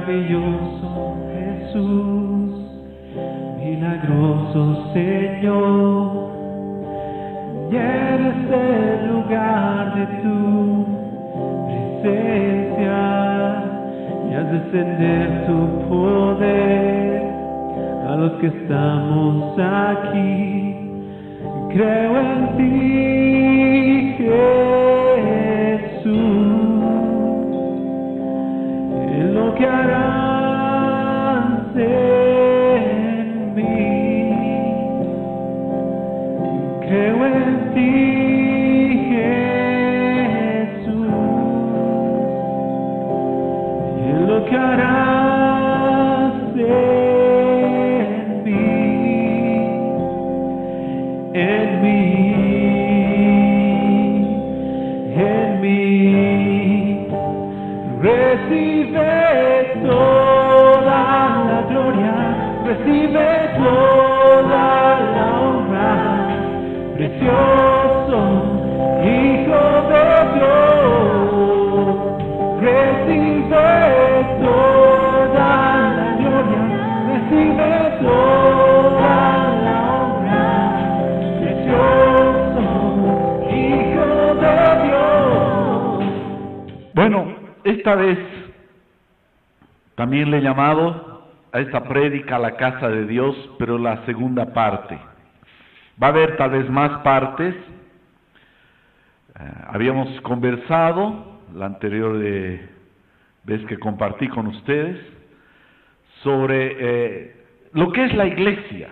Maravilloso Jesús, milagroso Señor, llena este lugar de tu presencia y haz descender tu poder a los que estamos aquí. Creo en ti, Jesús, en lo que harás en mí. Creo en ti, Jesús, en lo que harás en mí, en mí. Recibe toda la gloria, recibe toda la honra, precioso Hijo de Dios. Recibe toda la gloria, recibe toda la honra, precioso Hijo de Dios. Bueno, esta vez también le he llamado a esta prédica la casa de Dios, pero la segunda parte. Va a haber tal vez más partes. Habíamos conversado la anterior vez que compartí con ustedes sobre lo que es la iglesia.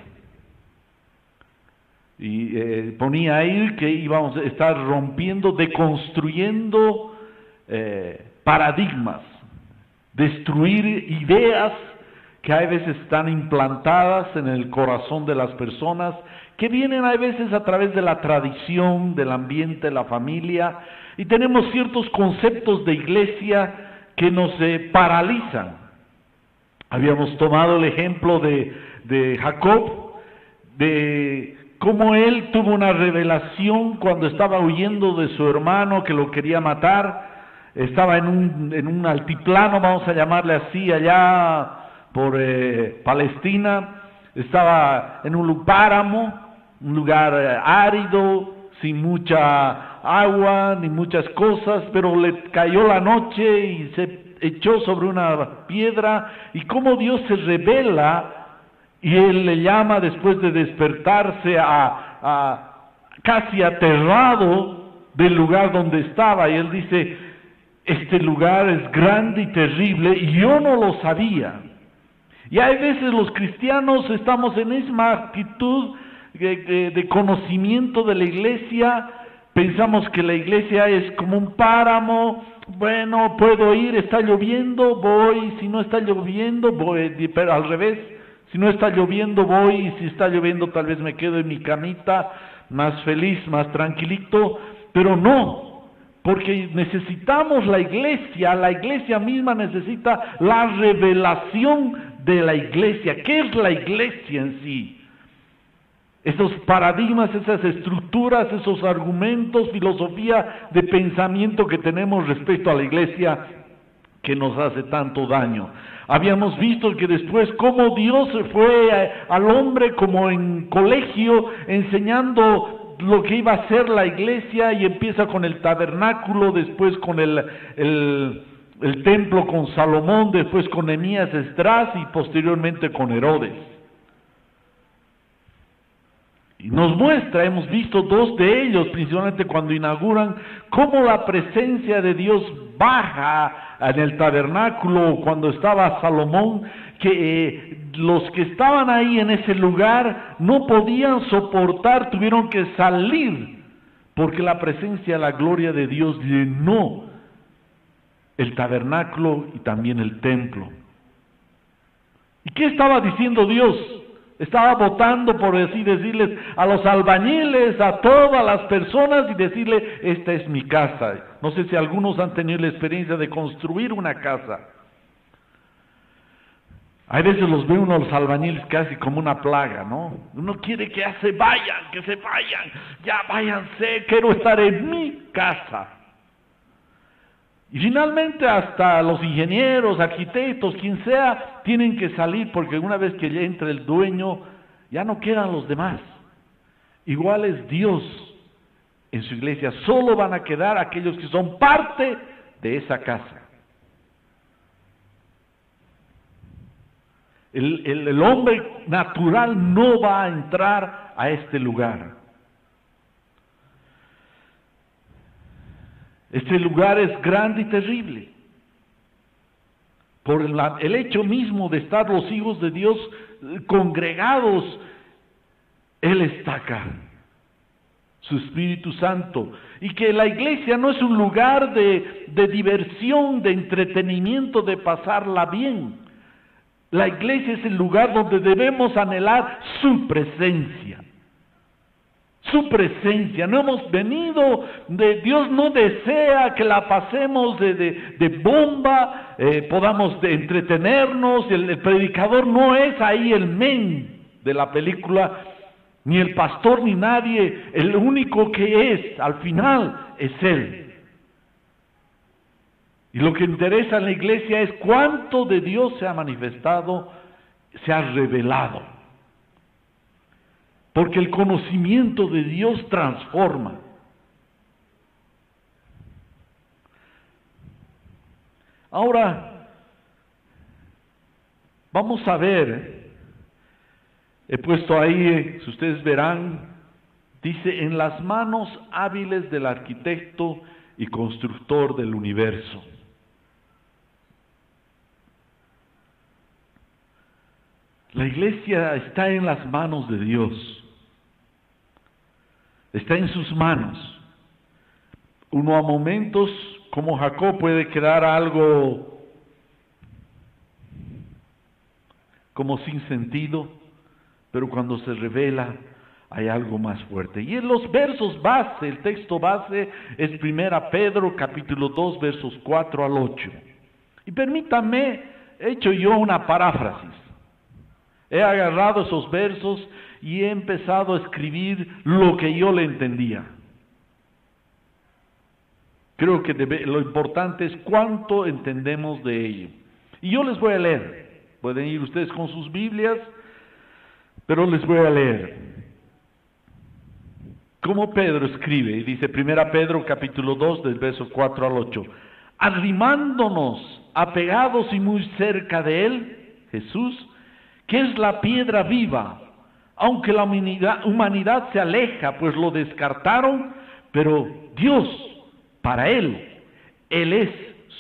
Y ponía ahí que íbamos a estar rompiendo, deconstruyendo paradigmas, destruir ideas que a veces están implantadas en el corazón de las personas, que vienen a veces a través de la tradición, del ambiente, la familia, y tenemos ciertos conceptos de iglesia que nos paralizan. Habíamos tomado el ejemplo de Jacob, de cómo él tuvo una revelación cuando estaba huyendo de su hermano que lo quería matar. Estaba en un altiplano, vamos a llamarle así, allá por Palestina. Estaba en un páramo, un lugar árido, sin mucha agua ni muchas cosas, pero le cayó la noche y se echó sobre una piedra, y cómo Dios se revela, y él le llama después de despertarse casi aterrado del lugar donde estaba, y él dice: este lugar es grande y terrible, y yo no lo sabía. Y hay veces los cristianos estamos en esa actitud de conocimiento de la iglesia. Pensamos que la iglesia es como un páramo. Bueno, puedo ir, está lloviendo, voy, si no está lloviendo, voy, pero al revés, si no está lloviendo, voy, y si está lloviendo tal vez me quedo en mi camita, más feliz, más tranquilito, pero no. Porque necesitamos la iglesia misma necesita la revelación de la iglesia. ¿Qué es la iglesia en sí? Esos paradigmas, esas estructuras, esos argumentos, filosofía de pensamiento que tenemos respecto a la iglesia que nos hace tanto daño. Habíamos visto que después cómo Dios se fue al hombre como en colegio enseñando lo que iba a ser la iglesia, y empieza con el tabernáculo, después con el templo con Salomón, después con Nehemías, Esdras y posteriormente con Herodes. Y nos muestra, hemos visto dos de ellos, principalmente cuando inauguran, cómo la presencia de Dios baja en el tabernáculo cuando estaba Salomón, que los que estaban ahí en ese lugar no podían soportar, tuvieron que salir, porque la presencia, la gloria de Dios llenó el tabernáculo y también el templo. ¿Y qué estaba diciendo Dios? Estaba votando, por así decirles, a los albañiles, a todas las personas, y decirle: esta es mi casa. No sé si algunos han tenido la experiencia de construir una casa. Hay veces los ve uno, los albañiles, casi como una plaga, ¿no? Uno quiere que ya se vayan, ya váyanse, quiero estar en mi casa. Y finalmente hasta los ingenieros, arquitectos, quien sea, tienen que salir porque una vez que ya entra el dueño, ya no quedan los demás. Igual es Dios en su iglesia, solo van a quedar aquellos que son parte de esa casa. El hombre natural no va a entrar a este lugar. Este lugar es grande y terrible. Por el hecho mismo de estar los hijos de Dios congregados, Él está acá, su Espíritu Santo. Y que la iglesia no es un lugar de diversión, de entretenimiento, de pasarla bien. La iglesia es el lugar donde debemos anhelar su presencia. Su presencia, no hemos venido, Dios no desea que la pasemos de bomba, podamos entretenernos, el predicador no es ahí el men de la película, ni el pastor ni nadie, el único que es, al final, es Él. Y lo que interesa en la iglesia es cuánto de Dios se ha manifestado, se ha revelado. Porque el conocimiento de Dios transforma. Ahora, vamos a ver, he puesto ahí, si ustedes verán, dice, en las manos hábiles del arquitecto y constructor del universo. La iglesia está en las manos de Dios. Está en sus manos. Uno a momentos, como Jacob, puede quedar algo como sin sentido, pero cuando se revela hay algo más fuerte. Y en los versos base, el texto base es 1 Pedro capítulo 2 versos 4 al 8. Y permítanme, he hecho yo una paráfrasis. He agarrado esos versos y he empezado a escribir lo que yo le entendía. Creo que lo importante es cuánto entendemos de ello. Y yo les voy a leer. Pueden ir ustedes con sus Biblias, pero les voy a leer. Como Pedro escribe, y dice 1 Pedro capítulo 2 del verso 4 al 8. Arrimándonos, apegados y muy cerca de Él, Jesús, que es la piedra viva, aunque la humanidad se aleja, pues lo descartaron, pero Dios, para Él es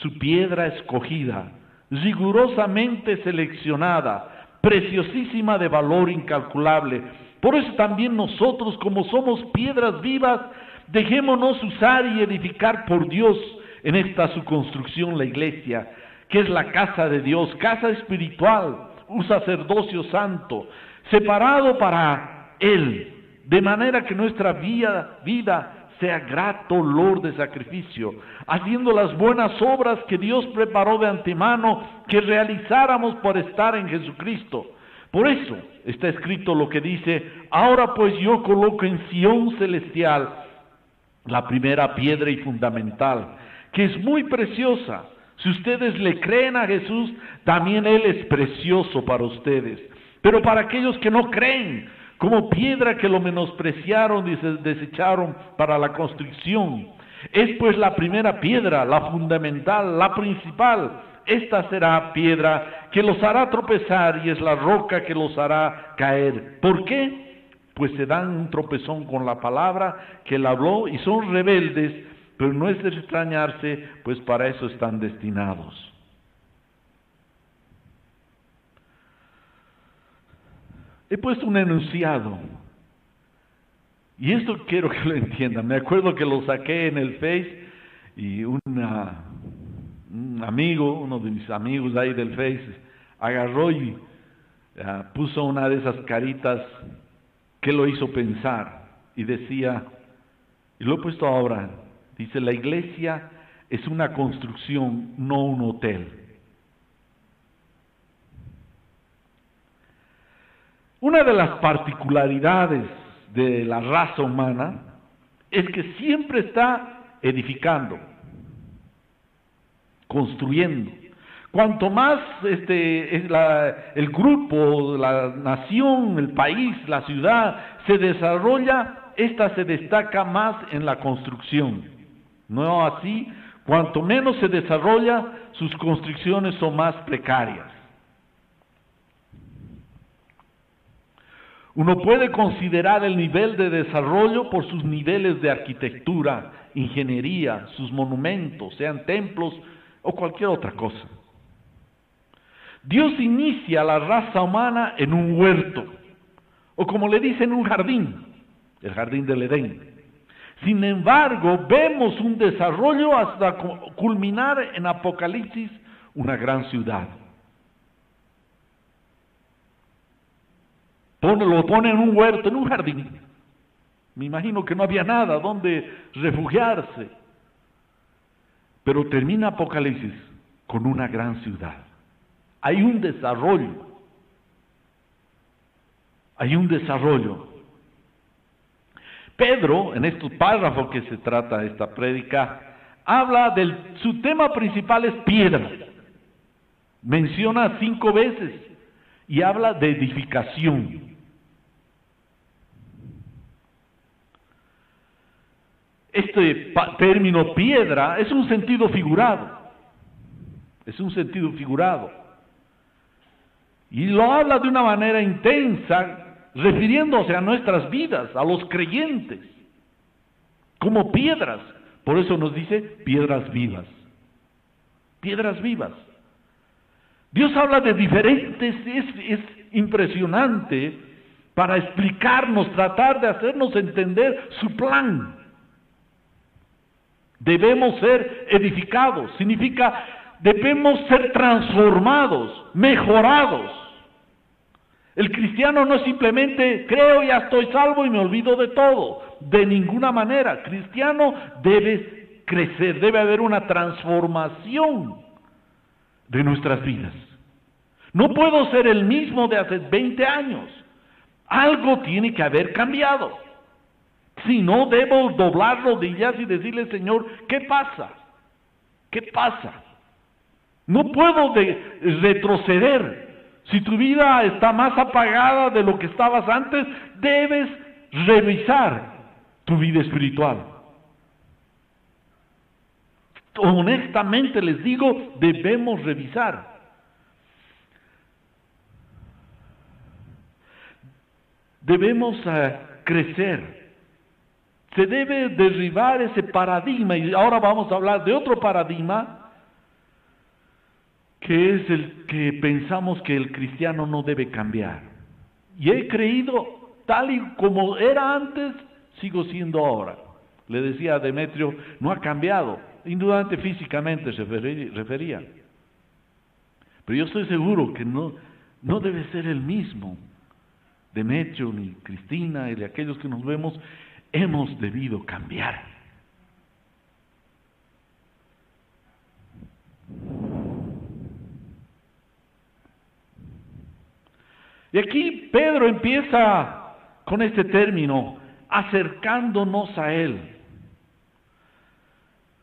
su piedra escogida, rigurosamente seleccionada, preciosísima de valor incalculable. Por eso también nosotros, como somos piedras vivas, dejémonos usar y edificar por Dios en esta su construcción, la iglesia, que es la casa de Dios, casa espiritual, un sacerdocio santo, separado para Él, de manera que nuestra vida sea grato olor de sacrificio, haciendo las buenas obras que Dios preparó de antemano que realizáramos por estar en Jesucristo. Por eso está escrito lo que dice: ahora pues yo coloco en Sión celestial la primera piedra y fundamental, que es muy preciosa. Si ustedes le creen a Jesús, también Él es precioso para ustedes. Pero para aquellos que no creen, como piedra que lo menospreciaron y se desecharon para la construcción, es pues la primera piedra, la fundamental, la principal. Esta será piedra que los hará tropezar y es la roca que los hará caer. ¿Por qué? Pues se dan un tropezón con la palabra que Él habló y son rebeldes. Pero no es de extrañarse, pues para eso están destinados. He puesto un enunciado, y esto quiero que lo entiendan. Me acuerdo que lo saqué en el Face, y un amigo, uno de mis amigos ahí del Face, agarró y puso una de esas caritas que lo hizo pensar, y decía, y lo he puesto ahora, dice: la iglesia es una construcción, no un hotel. Una de las particularidades de la raza humana es que siempre está edificando. construyendo. Cuanto más el grupo, la nación, el país, la ciudad se desarrolla, esta se destaca más en la construcción. No así, cuanto menos se desarrolla, sus construcciones son más precarias. Uno puede considerar el nivel de desarrollo por sus niveles de arquitectura, ingeniería, sus monumentos, sean templos o cualquier otra cosa. Dios inicia a la raza humana en un huerto, o como le dicen, un jardín, el jardín del Edén. Sin embargo, vemos un desarrollo hasta culminar en Apocalipsis una gran ciudad. Lo pone en un huerto, en un jardín. Me imagino que no había nada donde refugiarse. Pero termina Apocalipsis con una gran ciudad. Hay un desarrollo. Hay un desarrollo. Pedro, en estos párrafos que se trata esta prédica, habla su tema principal es piedra. Menciona 5 veces y habla de edificación. Este término piedra es un sentido figurado. Es un sentido figurado. Y lo habla de una manera intensa, refiriéndose a nuestras vidas, a los creyentes, como piedras. Por eso nos dice piedras vivas. Piedras vivas. Dios habla de diferentes, es impresionante para explicarnos, tratar de hacernos entender su plan. Debemos ser edificados, significa debemos ser transformados, mejorados. El cristiano no es simplemente creo, ya estoy salvo y me olvido de todo. De ninguna manera. Cristiano debe crecer, debe haber una transformación de nuestras vidas. No puedo ser el mismo de hace 20 años. Algo tiene que haber cambiado. Si no, debo doblar rodillas y decirle, Señor, ¿qué pasa? ¿Qué pasa? No puedo retroceder. Si tu vida está más apagada de lo que estabas antes, debes revisar tu vida espiritual. Honestamente les digo, debemos revisar. Debemos crecer. Se debe derribar ese paradigma, y ahora vamos a hablar de otro paradigma, que es el que pensamos que el cristiano no debe cambiar. Y he creído, tal y como era antes, sigo siendo ahora. Le decía a Demetrio, no ha cambiado, indudablemente físicamente se refería. Pero yo estoy seguro que no debe ser el mismo. Demetrio, ni Cristina, y de aquellos que nos vemos, hemos debido cambiar. Y aquí Pedro empieza con este término, acercándonos a Él.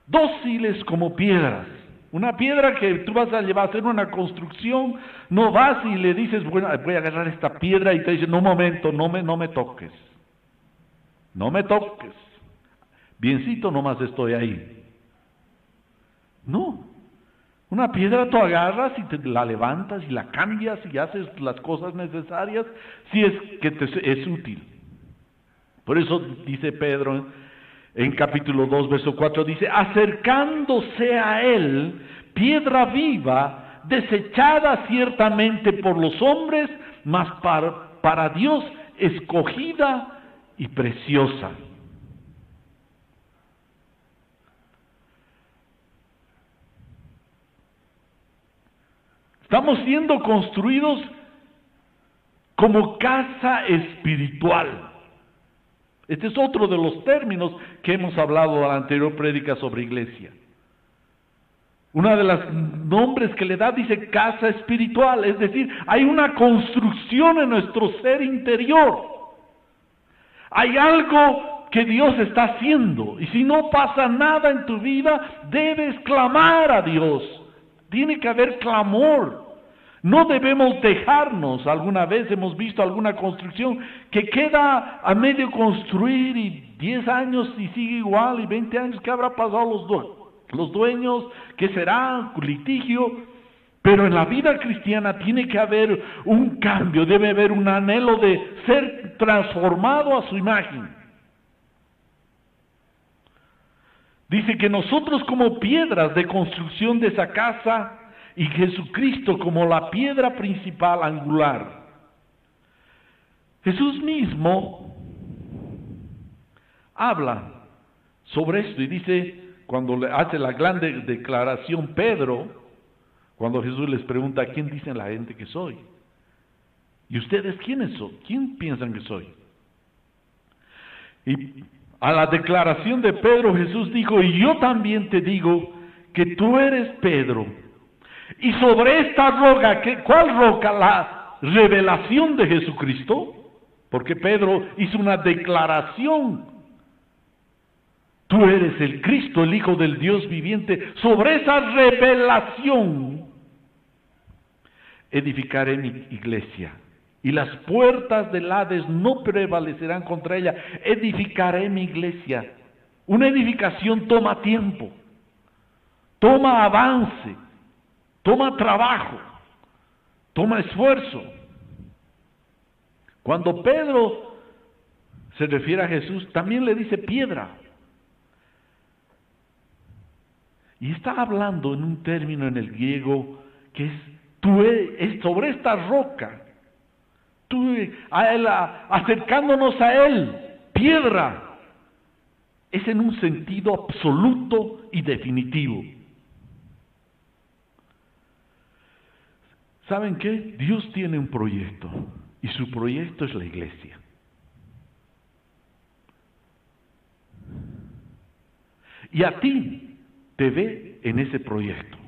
Dóciles como piedras. Una piedra que tú vas a llevar a hacer una construcción, no vas y le dices, bueno, voy a agarrar esta piedra y te dice, no, un momento, no me toques. No me toques. Biencito nomás estoy ahí. No. Una piedra tú agarras y te la levantas y la cambias y haces las cosas necesarias si es que te es útil. Por eso dice Pedro en capítulo 2, verso 4, dice, acercándose a él, piedra viva, desechada ciertamente por los hombres, mas para Dios escogida y preciosa. Estamos siendo construidos como casa espiritual. Este es otro de los términos que hemos hablado en la anterior prédica sobre iglesia. Una de las nombres que le da dice casa espiritual, es decir, hay una construcción en nuestro ser interior. Hay algo que Dios está haciendo, y si no pasa nada en tu vida, debes clamar a Dios. Tiene que haber clamor. No debemos dejarnos. Alguna vez hemos visto alguna construcción que queda a medio construir y 10 años y sigue igual, y 20 años, ¿qué habrá pasado los dueños? ¿Qué será? Litigio. Pero en la vida cristiana tiene que haber un cambio, debe haber un anhelo de ser transformado a su imagen. Dice que nosotros como piedras de construcción de esa casa y Jesucristo como la piedra principal angular. Jesús mismo habla sobre esto y dice, cuando le hace la gran declaración Pedro, cuando Jesús les pregunta, ¿quién dicen la gente que soy? ¿Y ustedes quiénes son? ¿Quién piensan que soy? Y a la declaración de Pedro, Jesús dijo, y yo también te digo que tú eres Pedro. Y sobre esta roca, ¿cuál roca? La revelación de Jesucristo. Porque Pedro hizo una declaración. Tú eres el Cristo, el Hijo del Dios viviente. Sobre esa revelación edificaré mi iglesia. Y las puertas del Hades no prevalecerán contra ella. Edificaré mi iglesia. Una edificación toma tiempo, toma avance, toma trabajo, toma esfuerzo. Cuando Pedro se refiere a Jesús, también le dice piedra. Y está hablando en un término en el griego que es sobre esta roca. Acercándonos a Él, piedra, es en un sentido absoluto y definitivo. ¿Saben qué? Dios tiene un proyecto, y su proyecto es la iglesia. Y a ti te ve en ese proyecto.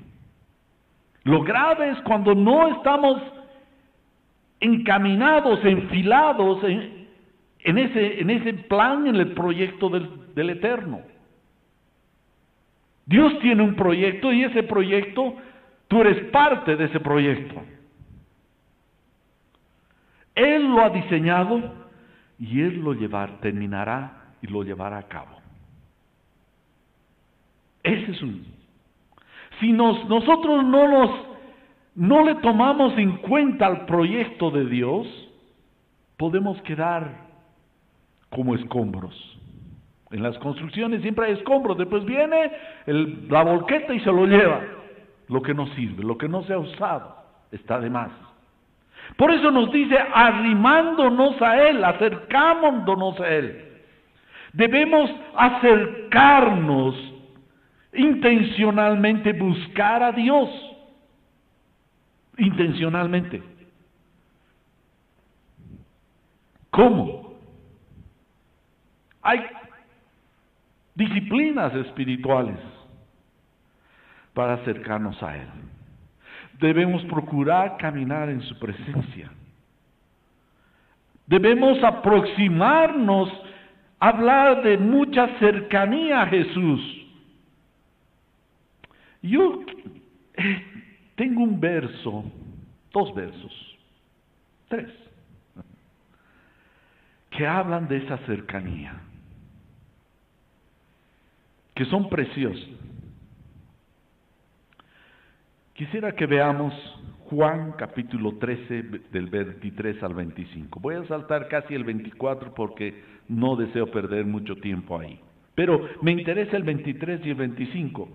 Lo grave es cuando no estamos encaminados, enfilados en ese plan, en el proyecto del Eterno. Dios tiene un proyecto y ese proyecto, tú eres parte de ese proyecto. Él lo ha diseñado y Él lo terminará y lo llevará a cabo. Ese es si nosotros no le tomamos en cuenta al proyecto de Dios, podemos quedar como escombros. En las construcciones siempre hay escombros, después viene la volqueta y se lo lleva. Lo que no sirve, lo que no se ha usado, está de más. Por eso nos dice, arrimándonos a Él, acercándonos a Él. Debemos acercarnos intencionalmente, buscar a Dios. Intencionalmente. ¿Cómo? Hay disciplinas espirituales para acercarnos a Él. Debemos procurar caminar en su presencia. Debemos aproximarnos, hablar de mucha cercanía a Jesús. Yo tengo un verso, 2 versos, 3, que hablan de esa cercanía, que son preciosos. Quisiera que veamos Juan capítulo 13 del 23 al 25. Voy a saltar casi el 24 porque no deseo perder mucho tiempo ahí. Pero me interesa el 23 y el 25.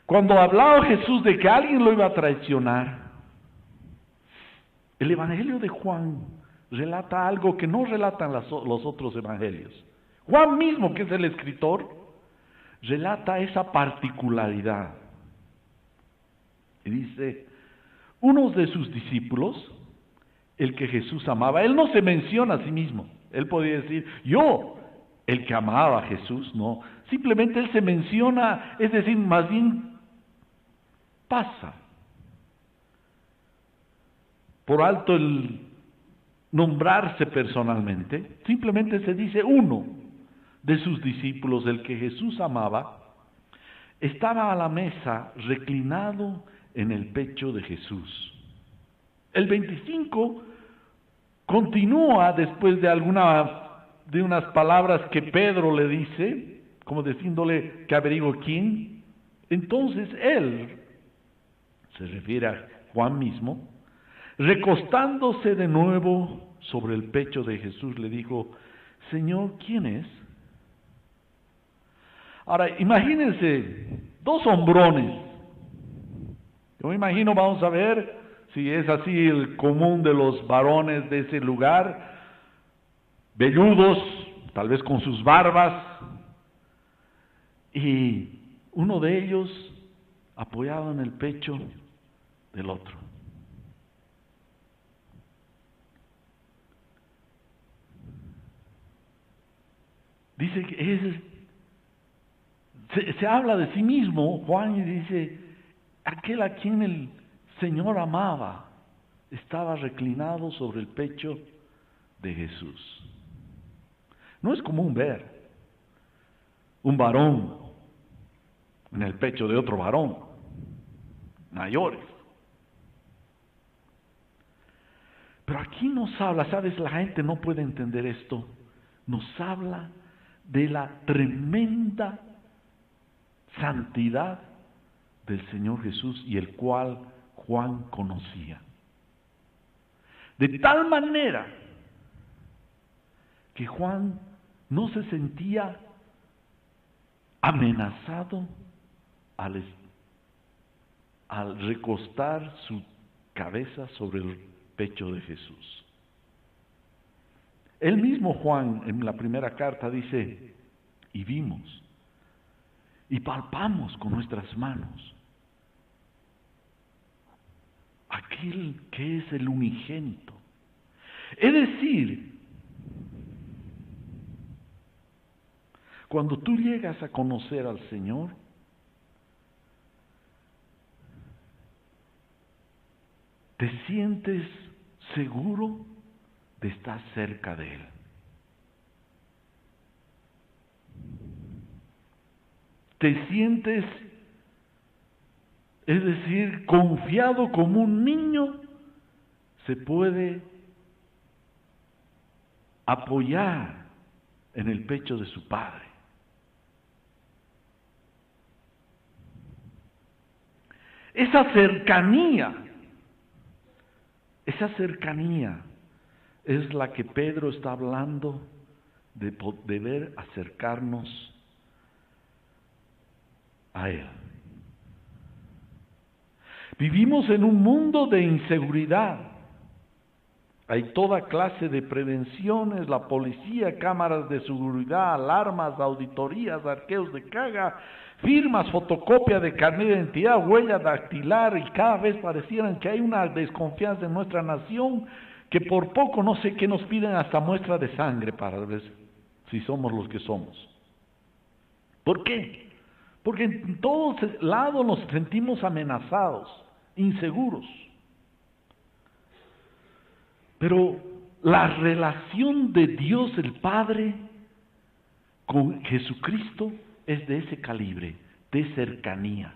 Cuando hablaba Jesús de que alguien lo iba a traicionar, el Evangelio de Juan relata algo que no relatan los otros evangelios. Juan mismo, que es el escritor, relata esa particularidad. Y dice, unos de sus discípulos, el que Jesús amaba, él no se menciona a sí mismo. Él podía decir, yo, el que amaba a Jesús, no. Simplemente él se menciona, es decir, más bien pasa por alto el nombrarse personalmente. Simplemente se dice uno de sus discípulos, el que Jesús amaba. estaba a la mesa reclinado en el pecho de Jesús. El 25 continúa después de unas palabras que Pedro le dice, como diciéndole que averigüe quién. Entonces él, se refiere a Juan mismo, recostándose de nuevo sobre el pecho de Jesús, le dijo: Señor, ¿quién es? Ahora, imagínense, dos hombrones. Yo me imagino, vamos a ver si es así el común de los varones de ese lugar, velludos, tal vez con sus barbas, y uno de ellos apoyado en el pecho del otro. Dice que se habla de sí mismo, Juan, y dice: aquel a quien el Señor amaba estaba reclinado sobre el pecho de Jesús. No es común ver un varón en el pecho de otro varón, mayores. Pero aquí nos habla, ¿sabes? La gente no puede entender esto. Nos habla de la tremenda santidad del Señor Jesús, y el cual Juan conocía. De tal manera que Juan no se sentía amenazado al recostar su cabeza sobre el pecho de Jesús. Él mismo, Juan, en la primera carta dice: y vimos y palpamos con nuestras manos aquel que es el unigénito. Es decir, cuando tú llegas a conocer al Señor, te sientes seguro de estar cerca de Él. Te sientes, es decir, confiado como un niño se puede apoyar en el pecho de su padre. Esa cercanía es la que Pedro está hablando de poder acercarnos a Él. Vivimos en un mundo de inseguridad. Hay toda clase de prevenciones, la policía, cámaras de seguridad, alarmas, auditorías, arqueos de caja, firmas, fotocopia de carnet de identidad, huella dactilar, y cada vez parecieran que hay una desconfianza en nuestra nación, que por poco no sé qué nos piden hasta muestra de sangre para ver si somos los que somos. ¿Por qué? Porque en todos lados nos sentimos amenazados, inseguros. Pero la relación de Dios el Padre con Jesucristo es de ese calibre, de cercanía.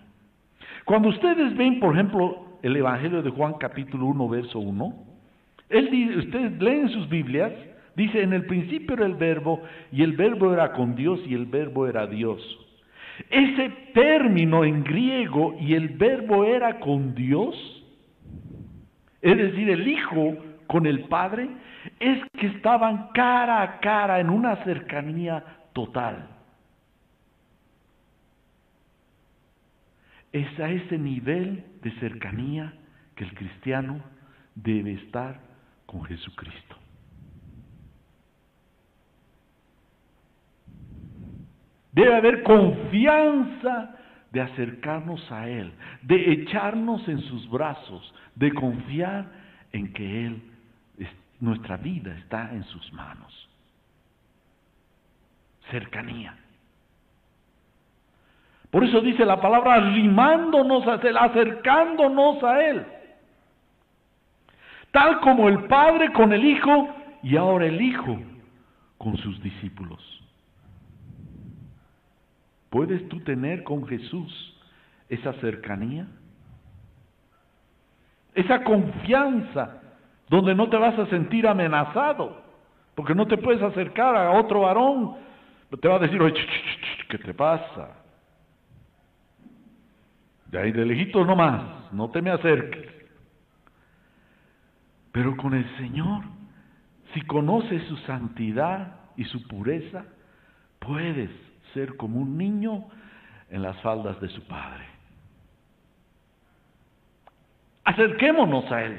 Cuando ustedes ven, por ejemplo, el Evangelio de Juan capítulo 1, verso 1, ustedes leen sus Biblias, dice: en el principio era el Verbo, y el Verbo era con Dios, y el Verbo era Dios. Ese término en griego, y el Verbo era con Dios, es decir, el Hijo con el Padre, es que estaban cara a cara en una cercanía total. Es a ese nivel de cercanía que el cristiano debe estar con Jesucristo. Debe haber confianza de acercarnos a Él, de echarnos en sus brazos, de confiar en que Él, nuestra vida está en sus manos. Cercanía. Por eso dice la palabra: arrimándonos a Él, acercándonos a Él. Tal como el Padre con el Hijo, y ahora el Hijo con sus discípulos. ¿Puedes tú tener con Jesús esa cercanía? Esa confianza donde no te vas a sentir amenazado, porque no te puedes acercar a otro varón, te va a decir, oye, ¿qué te pasa? De ahí de lejitos nomás, no te me acerques. Pero con el Señor, si conoces su santidad y su pureza, puedes ser como un niño en las faldas de su Padre. Acerquémonos a Él.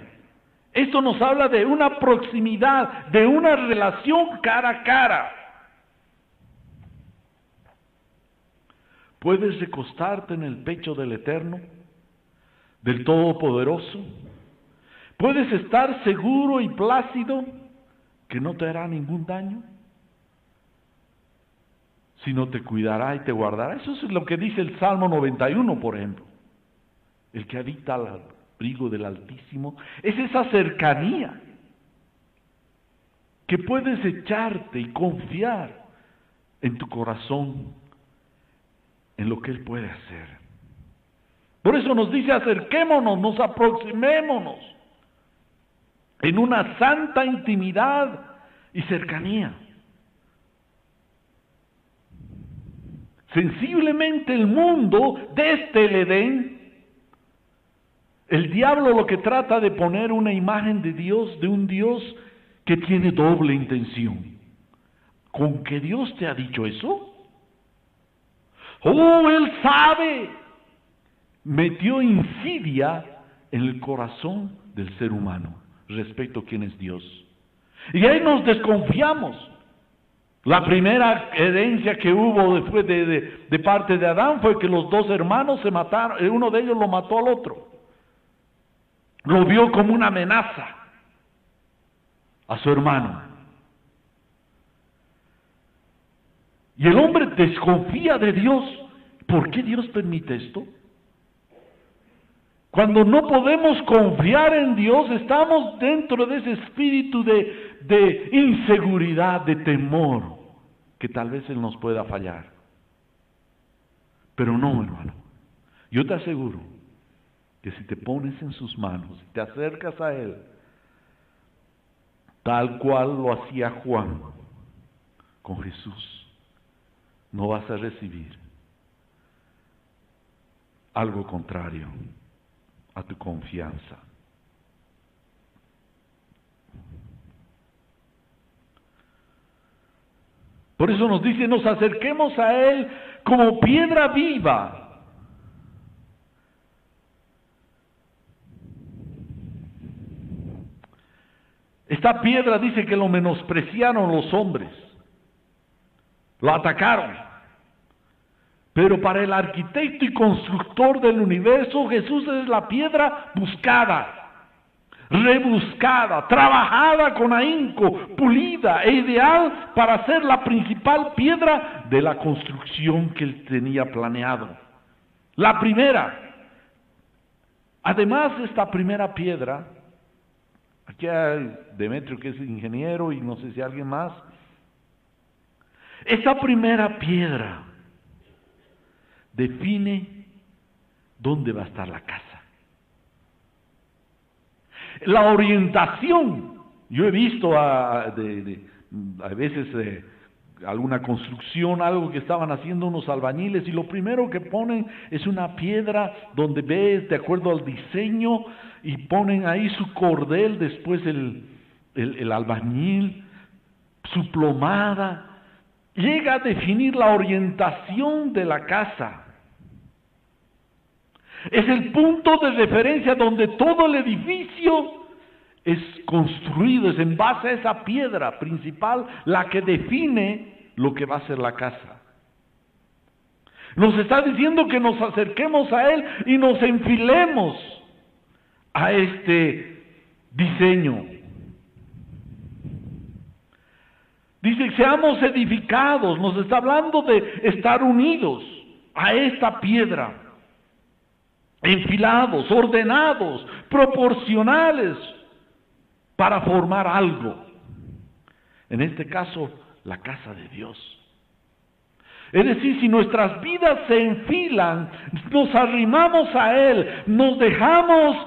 Esto nos habla de una proximidad, de una relación cara a cara. Puedes recostarte en el pecho del Eterno, del Todopoderoso. Puedes estar seguro y plácido que no te hará ningún daño, sino te cuidará y te guardará. Eso es lo que dice el Salmo 91, por ejemplo. El que habita al abrigo del Altísimo, es esa cercanía que puedes echarte y confiar en tu corazón, en lo que Él puede hacer. Por eso nos dice, acerquémonos, nos aproximémonos en una santa intimidad y cercanía. Sensiblemente el mundo, desde el Edén, el diablo lo que trata de poner una imagen de Dios, de un Dios que tiene doble intención. ¿Con que Dios te ha dicho eso? ¡Oh, Él sabe! Metió insidia en el corazón del ser humano respecto a quién es Dios. Y ahí nos desconfiamos. La primera herencia que hubo después de parte de Adán fue que los dos hermanos se mataron, uno de ellos lo mató al otro. Lo vio como una amenaza a su hermano. Y el hombre desconfía de Dios. ¿Por qué Dios permite esto? Cuando no podemos confiar en Dios, estamos dentro de ese espíritu de inseguridad, de temor, que tal vez Él nos pueda fallar. Pero no, hermano. Yo te aseguro que si te pones en sus manos, te acercas a Él, tal cual lo hacía Juan con Jesús, no vas a recibir algo contrario a tu confianza. Por eso nos dice, nos acerquemos a Él como piedra viva. Esta piedra dice que lo menospreciaron los hombres, lo atacaron. Pero para el arquitecto y constructor del universo, Jesús es la piedra buscada, rebuscada, trabajada con ahínco, pulida e ideal para ser la principal piedra de la construcción que Él tenía planeado. La primera. Además, esta primera piedra, aquí hay Demetrio que es ingeniero y no sé si alguien más, esta primera piedra define dónde va a estar la casa. La orientación, yo he visto a veces alguna construcción, algo que estaban haciendo unos albañiles y lo primero que ponen es una piedra donde ves de acuerdo al diseño y ponen ahí su cordel, después el albañil, su plomada, llega a definir la orientación de la casa. Es el punto de referencia donde todo el edificio es construido, es en base a esa piedra principal la que define lo que va a ser la casa. Nos está diciendo que nos acerquemos a Él y nos enfilemos a este diseño. Dice, seamos edificados, nos está hablando de estar unidos a esta piedra. Enfilados, ordenados, proporcionales, para formar algo. En este caso, la casa de Dios. Es decir, si nuestras vidas se enfilan, nos arrimamos a Él, nos dejamos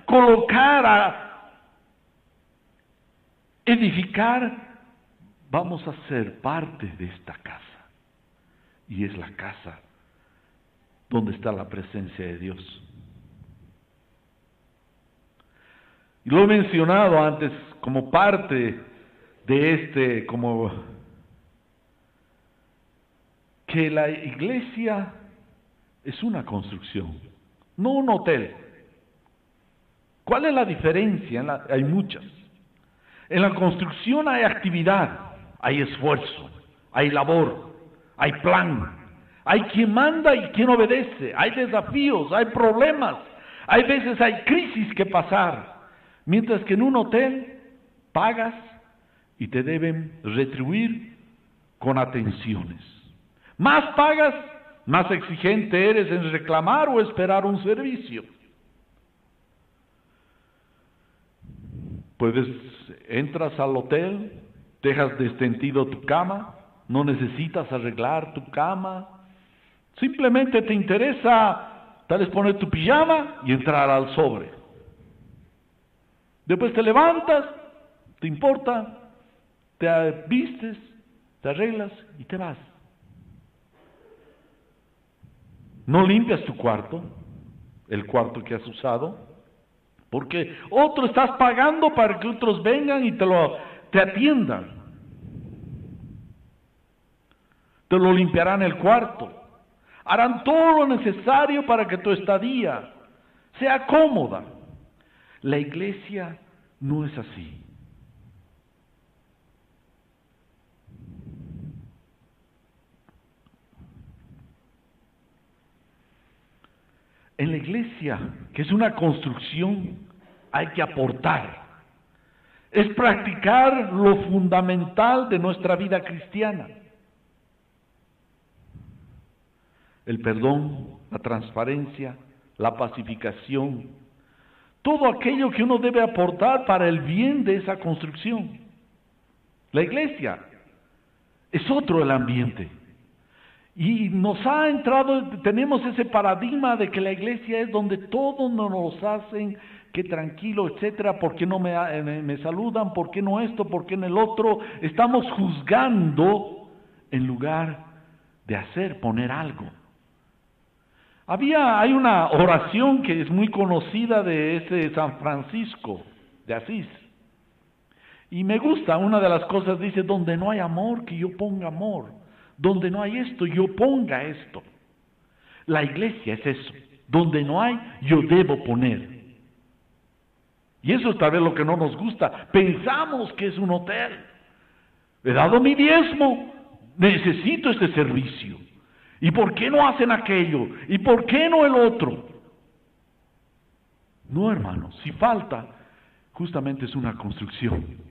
colocar, a edificar, vamos a ser parte de esta casa. Y es la casa donde está la presencia de Dios. Y lo he mencionado antes como parte de que la iglesia es una construcción, no un hotel. ¿Cuál es la diferencia? Hay muchas. En la construcción hay actividad, hay esfuerzo, hay labor, hay plan, hay quien manda y quien obedece, hay desafíos, hay problemas, hay veces hay crisis que pasar. Mientras que en un hotel pagas y te deben retribuir con atenciones. Más pagas, más exigente eres en reclamar o esperar un servicio. Entras al hotel, dejas destendido tu cama, no necesitas arreglar tu cama, simplemente te interesa tal vez poner tu pijama y entrar al sobre. Después te levantas, te importa, te vistes, te arreglas y te vas. No limpias tu cuarto, el cuarto que has usado, porque estás pagando para que otros vengan y te atiendan. Te lo limpiarán el cuarto. Harán todo lo necesario para que tu estadía sea cómoda. La iglesia no es así. En la iglesia, que es una construcción, hay que aportar. Es practicar lo fundamental de nuestra vida cristiana. El perdón, la transparencia, la pacificación, todo aquello que uno debe aportar para el bien de esa construcción. La iglesia es otro el ambiente. Y nos ha entrado, tenemos ese paradigma de que la iglesia es donde todos nos hacen que tranquilo, etcétera, ¿por qué no me saludan? ¿Por qué no esto? ¿Por qué en el otro? Estamos juzgando en lugar de poner algo. Hay una oración que es muy conocida de ese San Francisco de Asís. Y me gusta, una de las cosas dice, donde no hay amor, que yo ponga amor. Donde no hay esto, yo ponga esto. La iglesia es eso. Donde no hay, yo debo poner. Y eso es tal vez lo que no nos gusta. Pensamos que es un hotel. He dado mi diezmo, necesito este servicio. ¿Y por qué no hacen aquello? ¿Y por qué no el otro? No, hermanos, si falta, justamente es una construcción.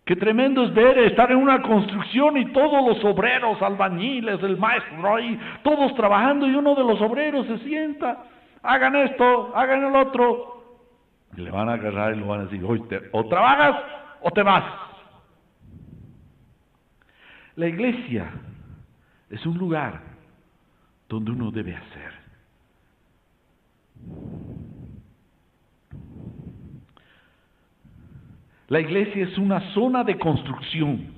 Qué tremendo es ver estar en una construcción y todos los obreros, albañiles, el maestro ahí, todos trabajando y uno de los obreros se sienta, hagan esto, hagan el otro. Y le van a agarrar y le van a decir, o trabajas o te vas. La iglesia es un lugar donde uno debe hacer. La iglesia es una zona de construcción.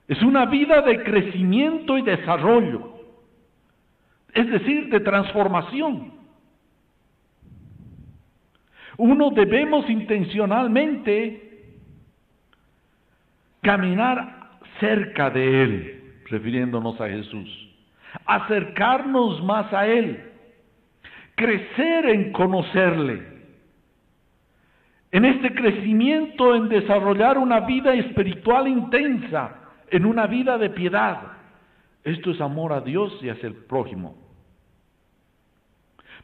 Es una vida de crecimiento y desarrollo. Es decir, de transformación. Uno debemos intencionalmente caminar cerca de Él, refiriéndonos a Jesús. Acercarnos más a Él. Crecer en conocerle. En este crecimiento, en desarrollar una vida espiritual intensa, en una vida de piedad. Esto es amor a Dios y hacia el prójimo.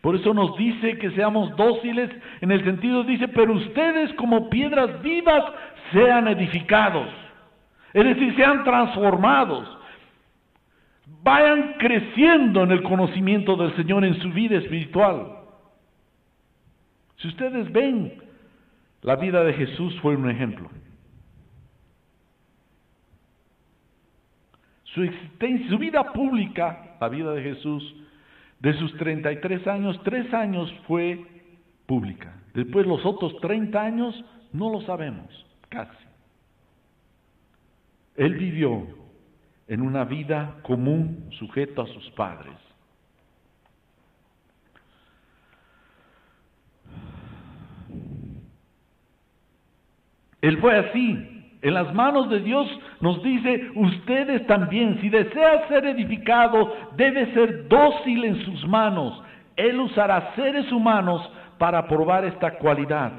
Por eso nos dice que seamos dóciles, en el sentido dice, pero ustedes como piedras vivas sean edificados. Es decir, sean transformados. Vayan creciendo en el conocimiento del Señor en su vida espiritual. Si ustedes ven, la vida de Jesús fue un ejemplo. su existencia, su vida pública, la vida de Jesús, de sus 33 años, 3 años fue pública. Después los otros 30 años no lo sabemos, casi. Él vivió en una vida común, sujeto a sus padres. Él fue así. En las manos de Dios nos dice, ustedes también, si desea ser edificado, debe ser dócil en sus manos. Él usará seres humanos para probar esta cualidad.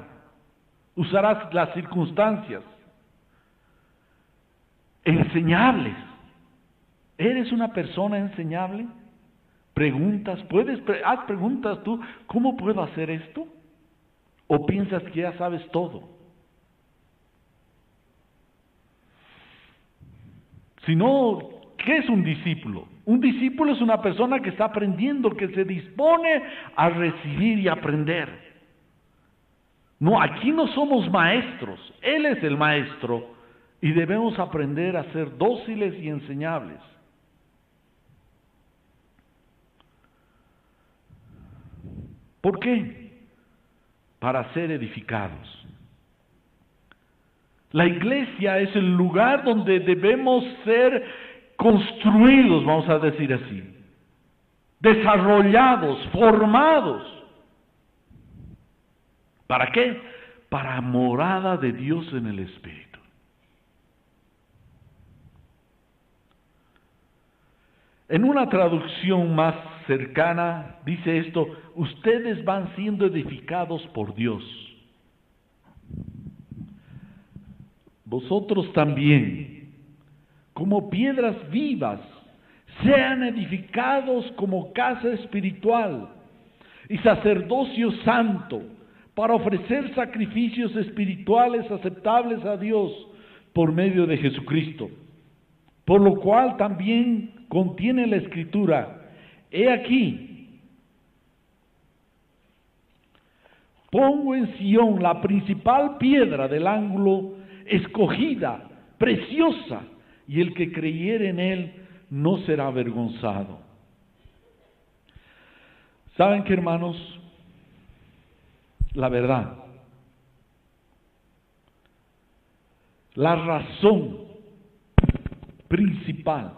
Usará las circunstancias. Enseñables. ¿Eres una persona enseñable? Preguntas, haz preguntas tú, ¿cómo puedo hacer esto? ¿O piensas que ya sabes todo? Si no, ¿qué es un discípulo? Un discípulo es una persona que está aprendiendo, que se dispone a recibir y aprender. No, aquí no somos maestros, Él es el maestro y debemos aprender a ser dóciles y enseñables. ¿Por qué? Para ser edificados. La iglesia es el lugar donde debemos ser construidos, vamos a decir así, desarrollados, formados. ¿Para qué? Para morada de Dios en el Espíritu. En una traducción más cercana dice esto: ustedes van siendo edificados por Dios. Vosotros también, como piedras vivas, sean edificados como casa espiritual y sacerdocio santo, para ofrecer sacrificios espirituales aceptables a Dios por medio de Jesucristo. Por lo cual también contiene la Escritura: he aquí, pongo en Sión la principal piedra del ángulo, escogida, preciosa, y el que creyere en él no será avergonzado. ¿Saben qué, hermanos? La verdad, la razón principal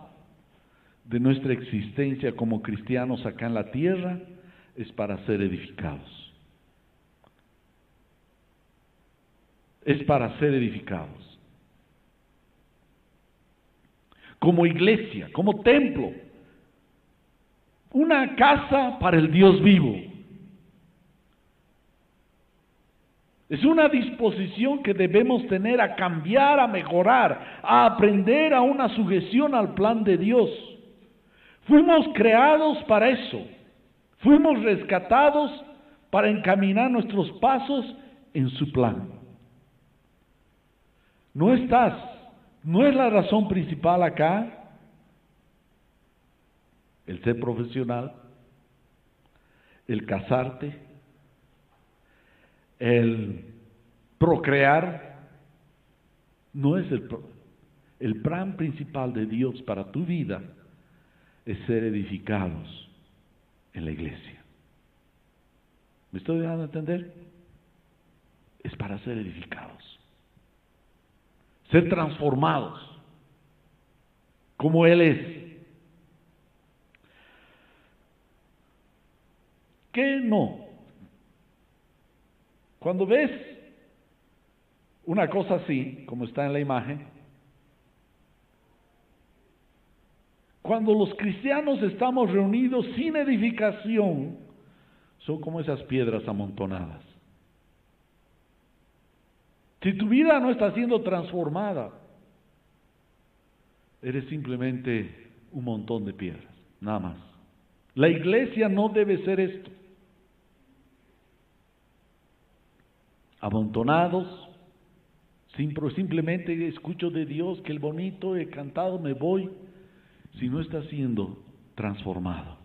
de nuestra existencia como cristianos acá en la tierra es para ser edificados. Es para ser edificados. Como iglesia, como templo, una casa para el Dios vivo. Es una disposición que debemos tener a cambiar, a mejorar, a aprender a una sujeción al plan de Dios. Fuimos creados para eso. Fuimos rescatados para encaminar nuestros pasos en su plan. No es la razón principal acá el ser profesional, el casarte, el procrear. No es el plan principal de Dios para tu vida, es ser edificados en la iglesia. ¿Me estoy dejando entender? Es para ser edificados. Ser transformados como Él es. ¿Qué no? Cuando ves una cosa así, como está en la imagen, cuando los cristianos estamos reunidos sin edificación, son como esas piedras amontonadas. Si tu vida no está siendo transformada, eres simplemente un montón de piedras, nada más. La iglesia no debe ser esto. Amontonados, simplemente escucho de Dios, que el bonito, he cantado, me voy, si no está siendo transformado.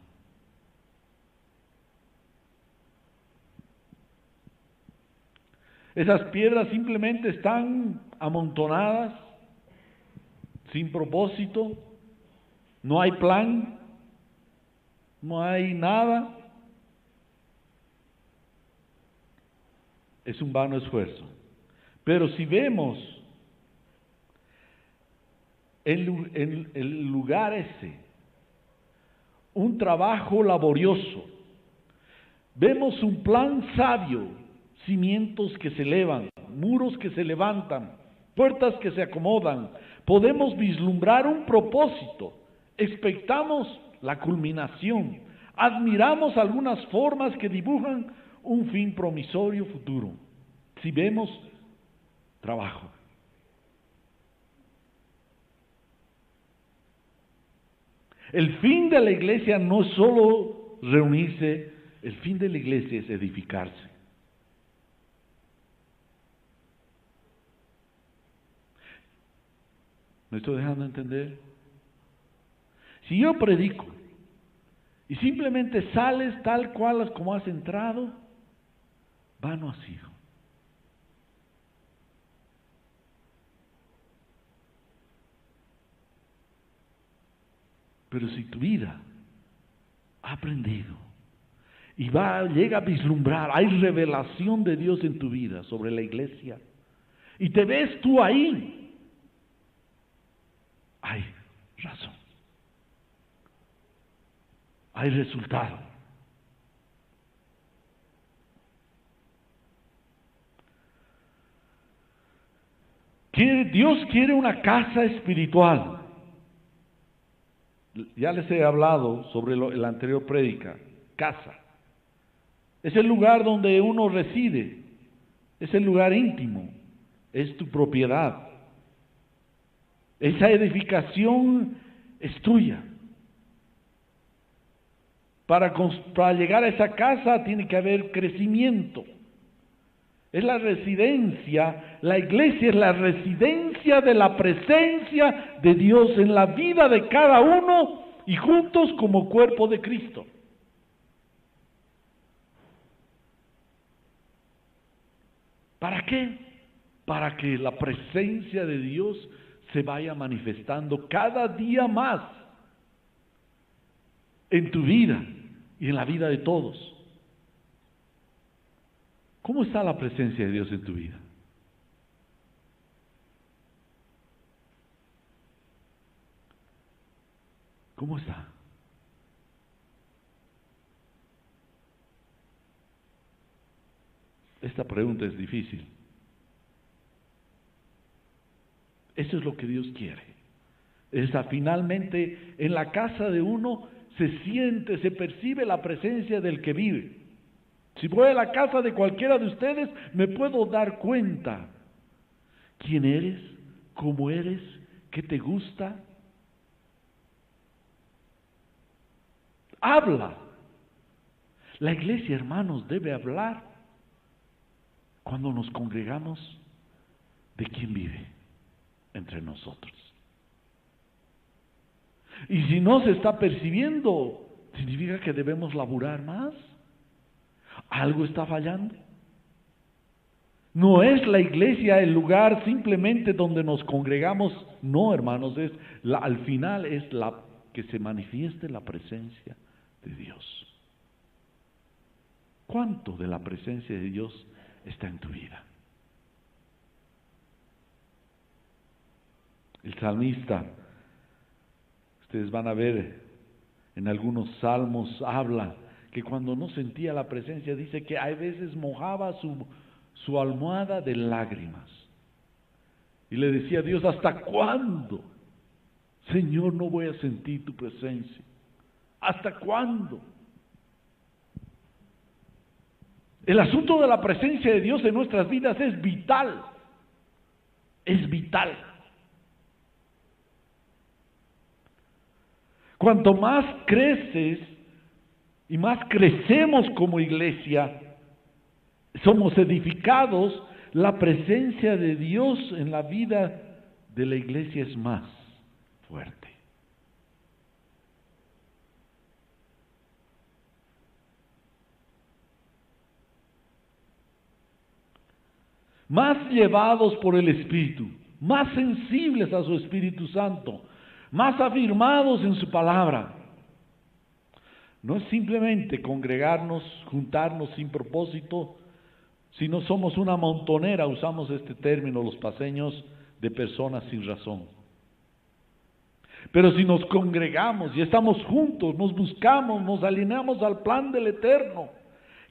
Esas piedras simplemente están amontonadas, sin propósito, no hay plan, no hay nada, es un vano esfuerzo. Pero si vemos en el lugar ese un trabajo laborioso, vemos un plan sabio, cimientos que se elevan, muros que se levantan, puertas que se acomodan, podemos vislumbrar un propósito, expectamos la culminación, admiramos algunas formas que dibujan un fin promisorio futuro. Si vemos trabajo. El fin de la iglesia no es solo reunirse, el fin de la iglesia es edificarse. ¿Me estoy dejando entender? Si yo predico y simplemente sales tal cual como has entrado, vano ha sido. Pero si tu vida ha aprendido y llega a vislumbrar, hay revelación de Dios en tu vida sobre la iglesia, y te ves tú ahí, hay razón, hay resultado. Dios quiere una casa espiritual. Ya les he hablado sobre la anterior prédica. Casa es el lugar donde uno reside, es el lugar íntimo, es tu propiedad. Esa edificación es tuya. Para llegar a esa casa tiene que haber crecimiento. Es la residencia, la iglesia es la residencia de la presencia de Dios en la vida de cada uno y juntos como cuerpo de Cristo. ¿Para qué? Para que la presencia de Dios se vaya manifestando cada día más en tu vida y en la vida de todos. ¿Cómo está la presencia de Dios en tu vida? ¿Cómo está? Esta pregunta es difícil. Eso es lo que Dios quiere. Finalmente, en la casa de uno se siente, se percibe la presencia del que vive. Si voy a la casa de cualquiera de ustedes, me puedo dar cuenta quién eres, cómo eres, qué te gusta. Habla. La iglesia, hermanos, debe hablar cuando nos congregamos de quién vive entre nosotros. Y si no se está percibiendo, significa que debemos laburar más. ¿Algo está fallando? No es la iglesia el lugar simplemente donde nos congregamos, no, hermanos, al final es que se manifieste la presencia de Dios. ¿Cuánto de la presencia de Dios está en tu vida? El salmista, ustedes van a ver en algunos salmos, habla que cuando no sentía la presencia, dice que a veces mojaba su almohada de lágrimas. Y le decía a Dios, ¿hasta cuándo, Señor, no voy a sentir tu presencia? ¿Hasta cuándo? El asunto de la presencia de Dios en nuestras vidas es vital. Es vital. Cuanto más creces y más crecemos como iglesia, somos edificados, la presencia de Dios en la vida de la iglesia es más fuerte. Más llevados por el Espíritu, más sensibles a su Espíritu Santo, más afirmados en su palabra. No es simplemente congregarnos, juntarnos sin propósito, sino somos una montonera, usamos este término los paceños, de personas sin razón. Pero si nos congregamos y estamos juntos, nos buscamos, nos alineamos al plan del Eterno,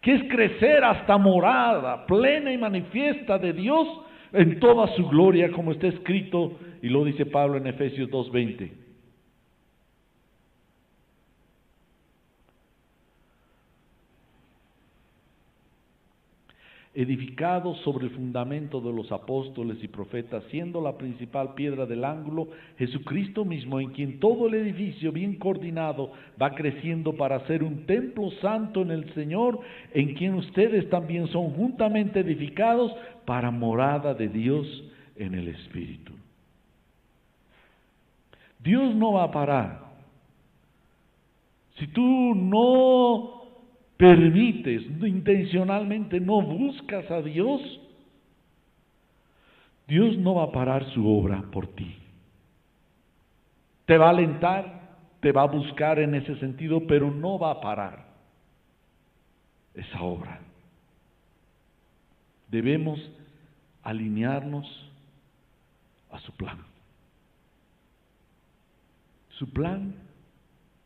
que es crecer hasta morada plena y manifiesta de Dios en toda su gloria, como está escrito, y lo dice Pablo en Efesios 2:20. Edificados sobre el fundamento de los apóstoles y profetas, siendo la principal piedra del ángulo Jesucristo mismo, en quien todo el edificio bien coordinado va creciendo para ser un templo santo en el Señor, en quien ustedes también son juntamente edificados para morada de Dios en el Espíritu. Dios no va a parar. Si tú no permites, intencionalmente no buscas a Dios, Dios no va a parar su obra por ti. Te va a alentar, te va a buscar en ese sentido, pero no va a parar esa obra. Debemos alinearnos a su plan. Su plan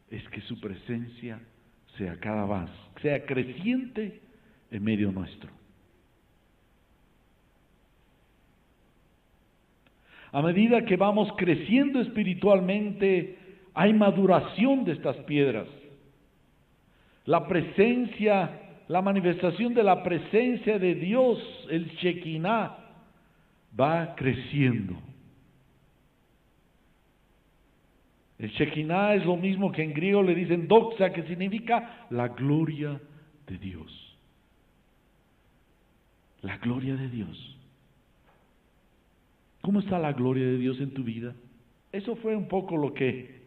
es que su presencia sea cada vez, sea creciente en medio nuestro. A medida que vamos creciendo espiritualmente, hay maduración de estas piedras. La presencia, la manifestación de la presencia de Dios, el Shekinah, va creciendo. El Shekinah es lo mismo que en griego le dicen doxa, que significa la gloria de Dios. La gloria de Dios. ¿Cómo está la gloria de Dios en tu vida? Eso fue un poco lo que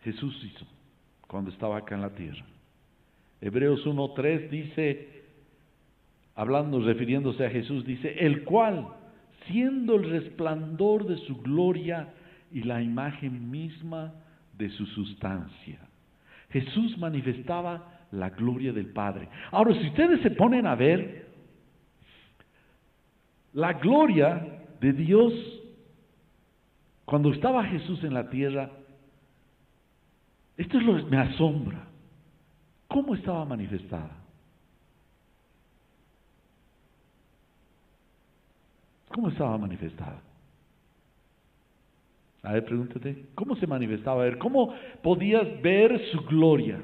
Jesús hizo cuando estaba acá en la tierra. Hebreos 1:3 dice, hablando, refiriéndose a Jesús, dice, el cual, siendo el resplandor de su gloria y la imagen misma de su sustancia. Jesús manifestaba la gloria del Padre. Ahora, si ustedes se ponen a ver, la gloria de Dios, cuando estaba Jesús en la tierra, esto es lo que me asombra. ¿Cómo estaba manifestada? ¿Cómo estaba manifestada? A ver, pregúntate, ¿cómo se manifestaba? A ver, ¿cómo podías ver su gloria?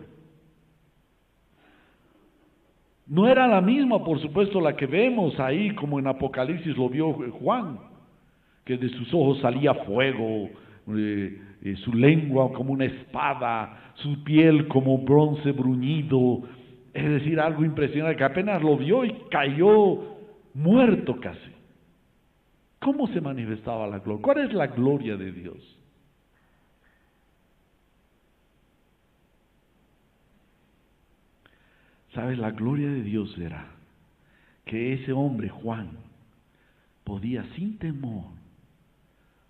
No era la misma, por supuesto, la que vemos ahí, como en Apocalipsis lo vio Juan, que de sus ojos salía fuego, su lengua como una espada, su piel como bronce bruñido, es decir, algo impresionante, que apenas lo vio y cayó muerto casi. ¿Cómo se manifestaba la gloria? ¿Cuál es la gloria de Dios? ¿Sabes? La gloria de Dios era que ese hombre, Juan, podía sin temor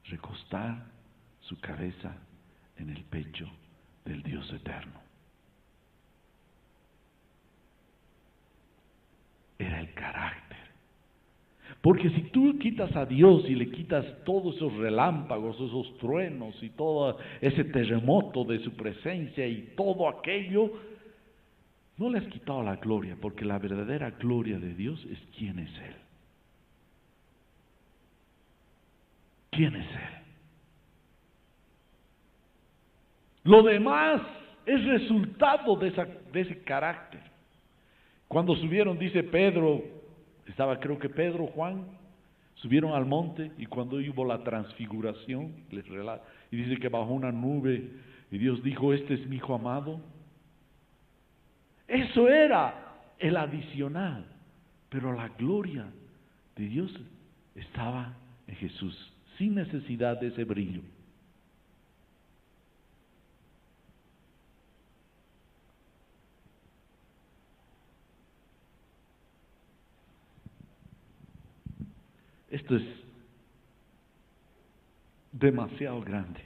recostar su cabeza en el pecho del Dios eterno. Era el carácter. Porque si tú quitas a Dios y le quitas todos esos relámpagos, esos truenos y todo ese terremoto de su presencia y todo aquello, no le has quitado la gloria, porque la verdadera gloria de Dios es quién es Él. ¿Quién es Él? Lo demás es resultado de ese carácter. Cuando subieron, dice Pedro, estaba creo que Pedro, Juan, subieron al monte y cuando hubo la transfiguración, les relata, y dice que bajó una nube y Dios dijo, este es mi hijo amado. Eso era el adicional, pero la gloria de Dios estaba en Jesús, sin necesidad de ese brillo. Esto es demasiado grande.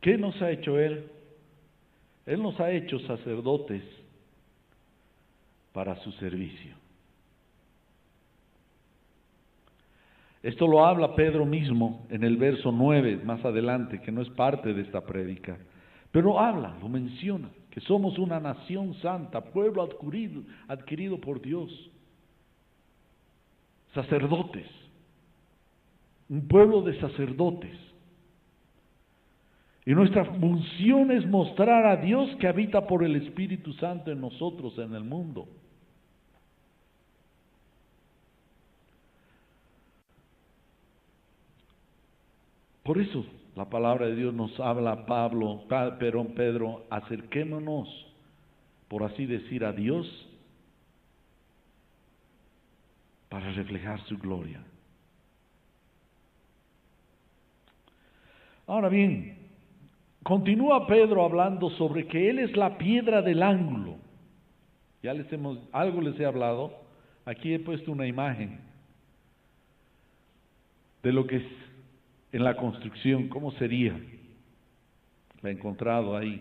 ¿Qué nos ha hecho Él? Él nos ha hecho sacerdotes para su servicio. Esto lo habla Pedro mismo en el verso 9, más adelante, que no es parte de esta prédica. Pero habla, lo menciona, que somos una nación santa, pueblo adquirido por Dios. Sacerdotes, un pueblo de sacerdotes. Y nuestra función es mostrar a Dios que habita por el Espíritu Santo en nosotros, en el mundo. Por eso la palabra de Dios nos habla, Pedro, acerquémonos, por así decir, a Dios para reflejar su gloria. Ahora bien, continúa Pedro hablando sobre que Él es la piedra del ángulo. Ya algo les he hablado. Aquí he puesto una imagen de lo que es en la construcción, cómo sería. La he encontrado ahí.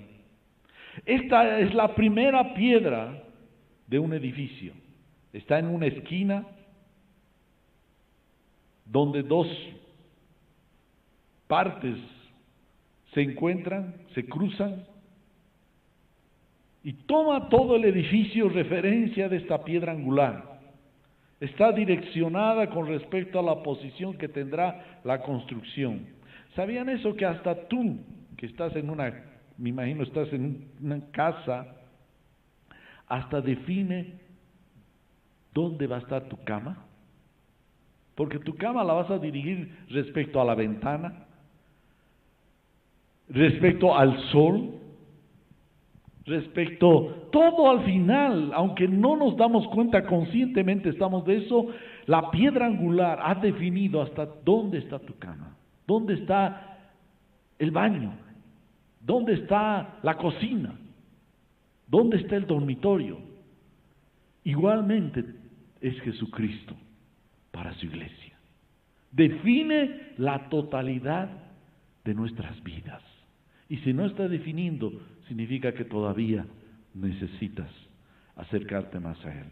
Esta es la primera piedra de un edificio. Está en una esquina donde dos partes se encuentran, se cruzan, y toma todo el edificio referencia de esta piedra angular. Está direccionada con respecto a la posición que tendrá la construcción. ¿Sabían eso? Que hasta tú, que estás en me imagino estás en una casa, hasta define dónde va a estar tu cama, porque tu cama la vas a dirigir respecto a la ventana, respecto al sol, respecto, todo al final, aunque no nos damos cuenta conscientemente estamos de eso, la piedra angular ha definido hasta dónde está tu cama, dónde está el baño, dónde está la cocina, dónde está el dormitorio. Igualmente es Jesucristo para su iglesia. Define la totalidad de nuestras vidas. Y si no está definiendo, significa que todavía necesitas acercarte más a Él.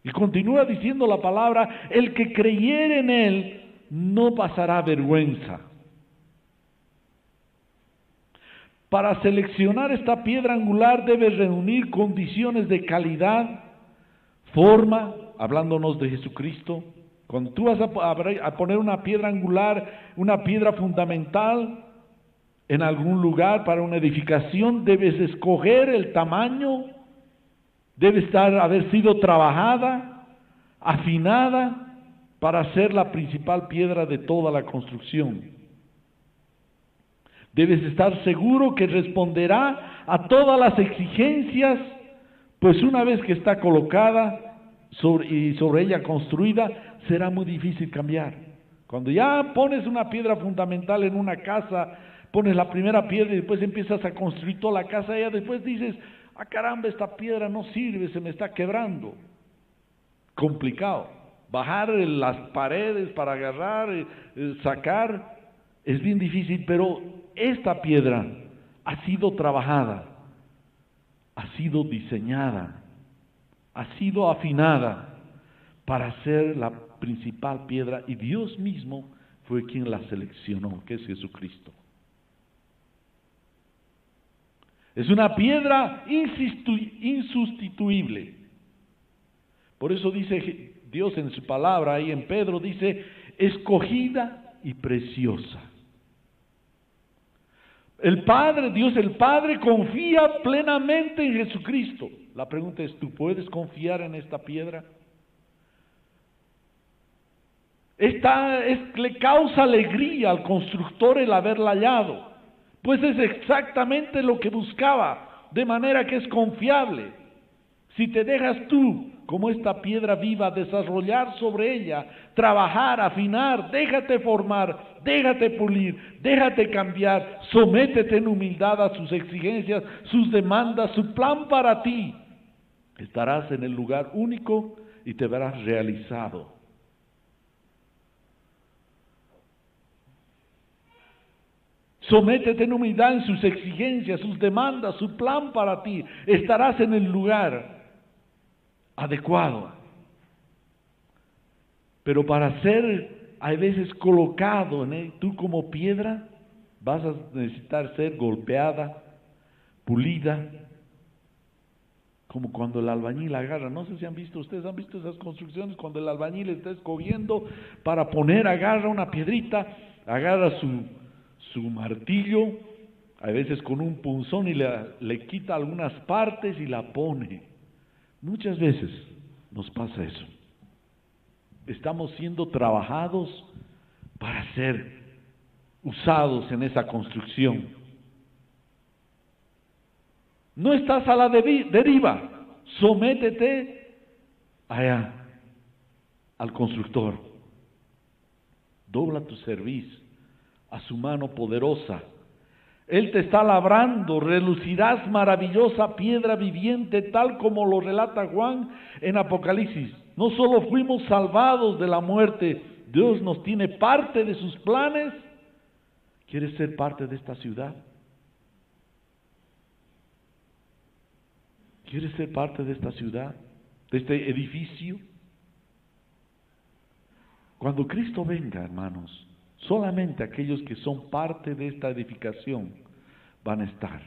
Y continúa diciendo la palabra, el que creyere en Él no pasará vergüenza. Para seleccionar esta piedra angular debes reunir condiciones de calidad, forma, hablándonos de Jesucristo. Cuando tú vas a poner una piedra angular, una piedra fundamental, en algún lugar para una edificación, debes escoger el tamaño, debe haber sido trabajada, afinada, para ser la principal piedra de toda la construcción. Debes estar seguro que responderá a todas las exigencias, pues una vez que está colocada y sobre ella construida, será muy difícil cambiar. Cuando ya pones una piedra fundamental en una casa, pones la primera piedra y después empiezas a construir toda la casa, y ya después dices, caramba, esta piedra no sirve, se me está quebrando. Complicado. Bajar las paredes para agarrar, sacar, es bien difícil, pero esta piedra ha sido trabajada, ha sido diseñada, ha sido afinada para ser la principal piedra, y Dios mismo fue quien la seleccionó, que es Jesucristo. Es una piedra insustituible. Por eso dice Dios en su palabra, ahí en Pedro dice, escogida y preciosa. Dios el Padre confía plenamente en Jesucristo. La pregunta es, ¿tú puedes confiar en esta piedra? Le causa alegría al constructor el haberla hallado, pues es exactamente lo que buscaba, de manera que es confiable. Si te dejas tú como esta piedra viva, desarrollar sobre ella, trabajar, afinar, déjate formar, déjate pulir, déjate cambiar, sométete en humildad a sus exigencias, sus demandas, su plan para ti. Estarás en el lugar único y te verás realizado. Sométete en humildad en sus exigencias, sus demandas, su plan para ti. Estarás en el lugar adecuado. Pero para ser, hay veces colocado en él, tú como piedra, vas a necesitar ser golpeada, pulida, como cuando el albañil agarra. No sé si ustedes han visto esas construcciones, cuando el albañil está escogiendo para poner, agarra una piedrita, agarra su martillo, a veces con un punzón, y le quita algunas partes y la pone. Muchas veces nos pasa eso. Estamos siendo trabajados para ser usados en esa construcción. No estás a la deriva, sométete allá al constructor. Dobla tu cerviz a su mano poderosa. Él te está labrando, relucirás maravillosa piedra viviente, tal como lo relata Juan en Apocalipsis. No solo fuimos salvados de la muerte, Dios nos tiene parte de sus planes. ¿Quieres ser parte de esta ciudad? ¿Quieres ser parte de esta ciudad, de este edificio? Cuando Cristo venga, hermanos, solamente aquellos que son parte de esta edificación van a estar.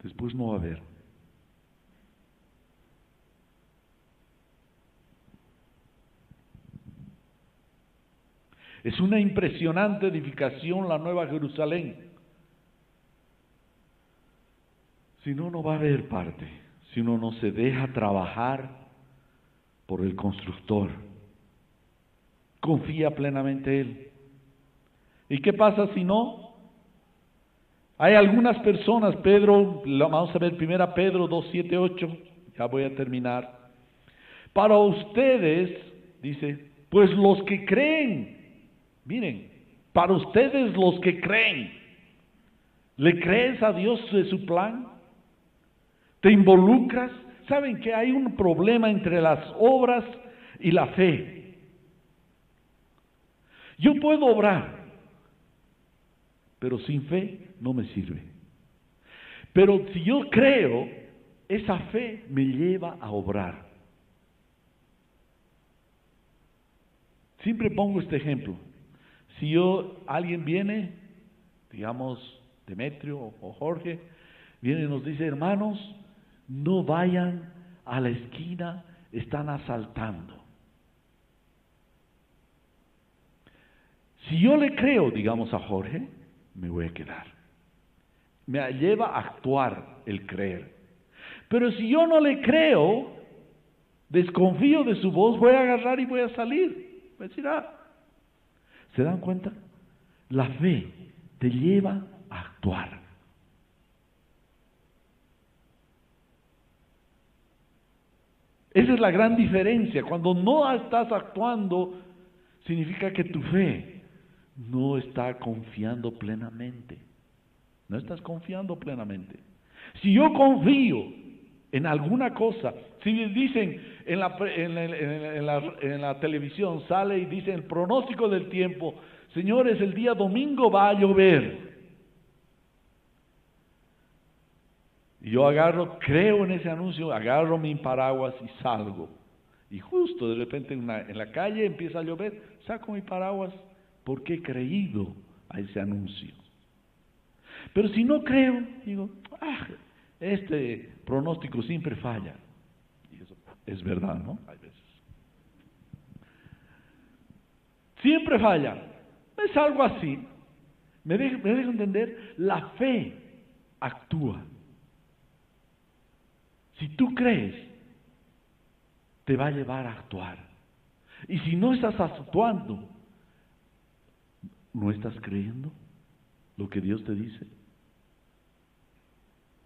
Después no va a haber. Es una impresionante edificación la Nueva Jerusalén. Si no, no va a haber parte. Si uno no se deja trabajar por el constructor. Confía plenamente en Él. ¿Y qué pasa si no? Hay algunas personas, vamos a ver 1 Pedro 2, 7, 8, ya voy a terminar. Para ustedes, dice, pues los que creen, miren, para ustedes los que creen, ¿le crees a Dios de su plan? ¿Te involucras? ¿Saben que hay un problema entre las obras y la fe? Yo puedo obrar, pero sin fe no me sirve. Pero si yo creo, esa fe me lleva a obrar. Siempre pongo este ejemplo. Si alguien viene, digamos Demetrio o Jorge, viene y nos dice, hermanos, no vayan a la esquina, están asaltando. Si yo le creo, digamos a Jorge, me voy a quedar. Me lleva a actuar el creer. Pero si yo no le creo, desconfío de su voz, voy a agarrar y voy a salir. Voy a decir, ¿se dan cuenta? La fe te lleva a actuar. Esa es la gran diferencia. Cuando no estás actuando, significa que tu fe no está confiando plenamente. No estás confiando plenamente. Si yo confío en alguna cosa, si dicen en la televisión, sale y dicen el pronóstico del tiempo, señores, el día domingo va a llover. Y yo creo en ese anuncio, agarro mi paraguas y salgo. Y justo de repente en la calle empieza a llover, saco mi paraguas porque he creído a ese anuncio. Pero si no creo, digo, este pronóstico siempre falla. Y eso es verdad, ¿no? Hay veces. Siempre falla. Es algo así. ¿Me dejo entender? La fe actúa. Si tú crees, te va a llevar a actuar. Y si no estás actuando, ¿no estás creyendo lo que Dios te dice?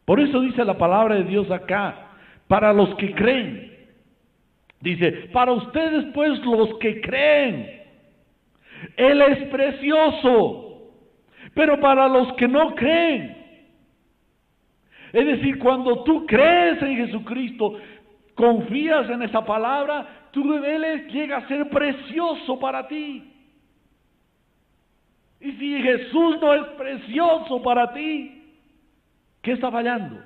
Por eso dice la palabra de Dios acá, para los que creen. Dice, para ustedes pues los que creen, Él es precioso, pero para los que no creen, es decir, cuando tú crees en Jesucristo, confías en esa palabra, Él llega a ser precioso para ti. Y si Jesús no es precioso para ti, ¿qué está fallando?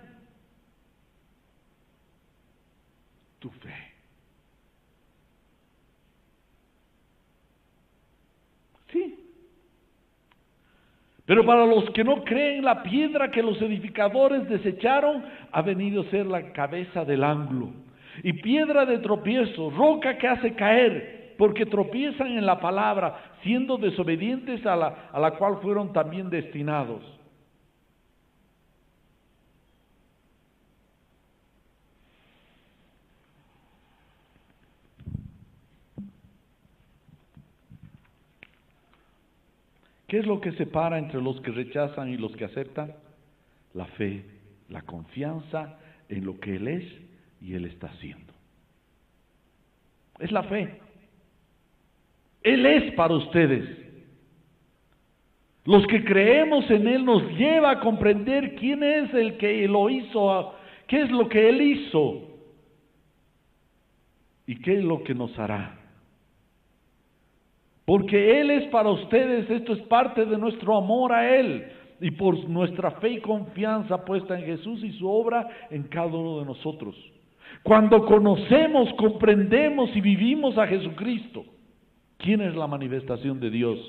Tu fe. Sí. Pero para los que no creen, la piedra que los edificadores desecharon ha venido a ser la cabeza del ángulo. Y piedra de tropiezo, roca que hace caer, porque tropiezan en la palabra, siendo desobedientes a la cual fueron también destinados. ¿Qué es lo que separa entre los que rechazan y los que aceptan? La fe, la confianza en lo que Él es y Él está haciendo. Es la fe. Él es para ustedes. Los que creemos en Él nos lleva a comprender quién es el que lo hizo, qué es lo que Él hizo y qué es lo que nos hará. Porque Él es para ustedes, esto es parte de nuestro amor a Él y por nuestra fe y confianza puesta en Jesús y su obra en cada uno de nosotros. Cuando conocemos, comprendemos y vivimos a Jesucristo, ¿quién es la manifestación de Dios?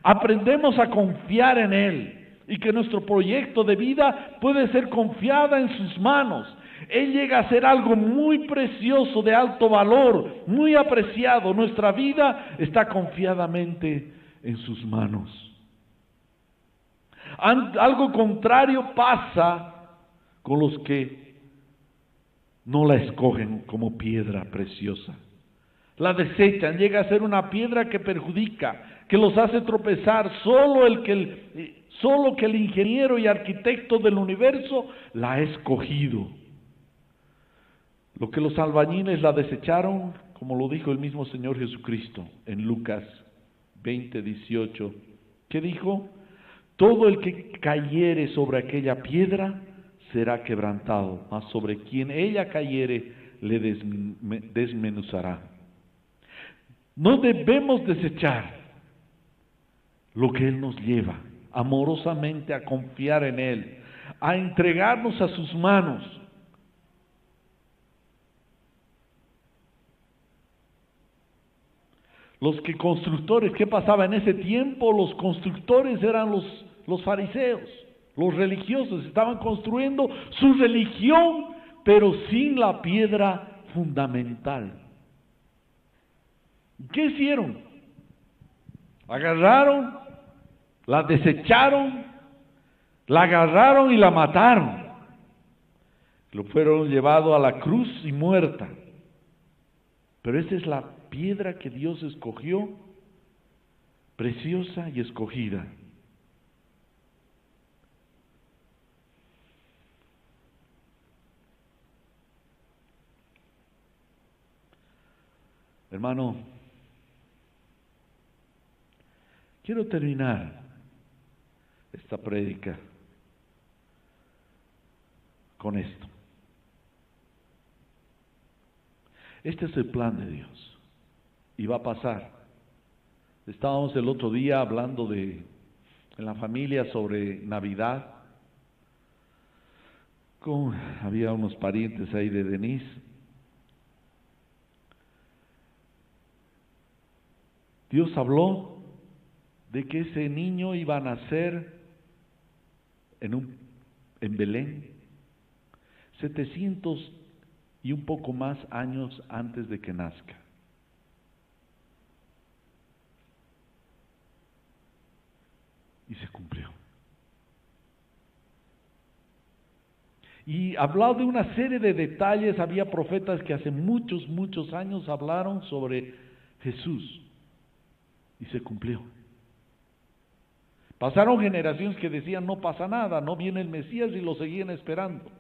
Aprendemos a confiar en Él y que nuestro proyecto de vida puede ser confiada en sus manos. Él llega a ser algo muy precioso, de alto valor, muy apreciado. Nuestra vida está confiadamente en sus manos. Algo contrario pasa con los que no la escogen como piedra preciosa. La desechan, llega a ser una piedra que perjudica, que los hace tropezar. Solo que el ingeniero y arquitecto del universo la ha escogido. Lo que los albañiles la desecharon, como lo dijo el mismo Señor Jesucristo en Lucas 20:18, ¿qué dijo? Todo el que cayere sobre aquella piedra será quebrantado, mas sobre quien ella cayere le desmenuzará. No debemos desechar lo que Él nos lleva amorosamente a confiar en Él, a entregarnos a sus manos. Los que constructores, ¿qué pasaba en ese tiempo? Los constructores eran los fariseos, los religiosos, estaban construyendo su religión, pero sin la piedra fundamental. ¿Qué hicieron? Agarraron, la desecharon, la agarraron y la mataron. Lo fueron llevado a la cruz y muerta. Pero esa es la piedra que Dios escogió, preciosa y escogida. Hermano, quiero terminar esta prédica con esto. Este es el plan de Dios y va a pasar. Estábamos el otro día hablando en la familia sobre Navidad. Había unos parientes ahí de Denise. Dios habló de que ese niño iba a nacer en Belén, 700 y un poco más años antes de que nazca. Y se cumplió. Y hablado de una serie de detalles, había profetas que hace muchos, muchos años hablaron sobre Jesús. Y se cumplió. Pasaron generaciones que decían no pasa nada, no viene el Mesías, y lo seguían esperando.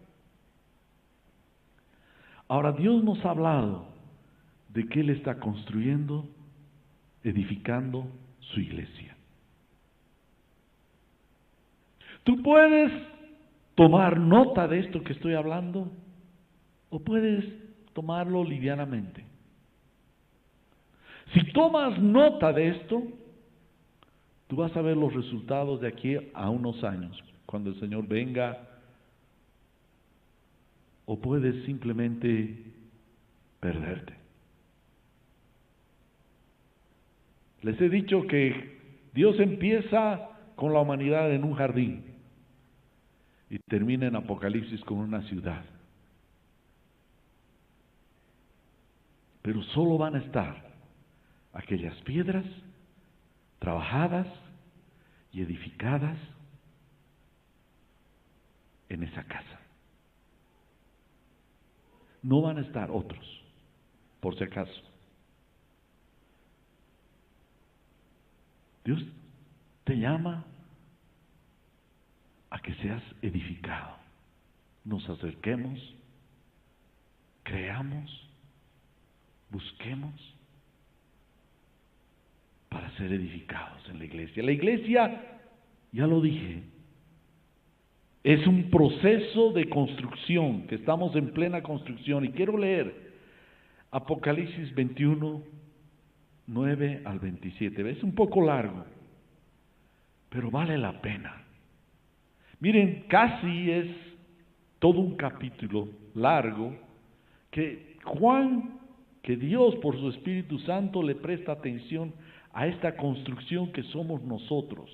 Ahora Dios nos ha hablado de que Él está construyendo, edificando su iglesia. Tú puedes tomar nota de esto que estoy hablando o puedes tomarlo livianamente. Si tomas nota de esto, tú vas a ver los resultados de aquí a unos años, cuando el Señor venga, o puedes simplemente perderte. Les he dicho que Dios empieza con la humanidad en un jardín y termina en Apocalipsis con una ciudad. Pero solo van a estar aquellas piedras trabajadas y edificadas en esa casa. No van a estar otros, por si acaso. Dios te llama a que seas edificado. Nos acerquemos, creamos, busquemos para ser edificados en la iglesia. La iglesia, ya lo dije, es un proceso de construcción, que estamos en plena construcción. Y quiero leer Apocalipsis 21, 9 al 27. Es un poco largo, pero vale la pena. Miren, casi es todo un capítulo largo que Juan, que Dios por su Espíritu Santo le presta atención a esta construcción que somos nosotros.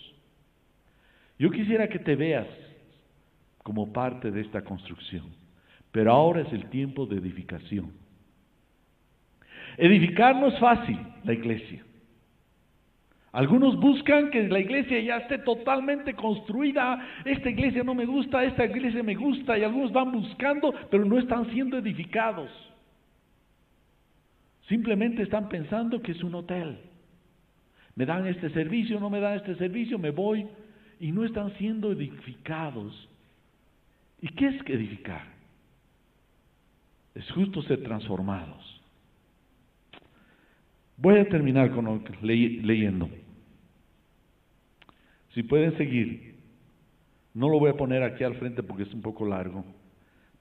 Yo quisiera que te veas como parte de esta construcción, pero ahora es el tiempo de edificación. Edificar no es fácil, la iglesia. Algunos buscan que la iglesia ya esté totalmente construida. Esta iglesia no me gusta, esta iglesia me gusta, y algunos van buscando, pero no están siendo edificados. Simplemente están pensando que es un hotel. Me dan este servicio, no me dan este servicio, me voy, y no están siendo edificados. ¿Y qué es edificar? Es justo ser transformados. Voy a terminar con leyendo. Si pueden seguir, no lo voy a poner aquí al frente porque es un poco largo.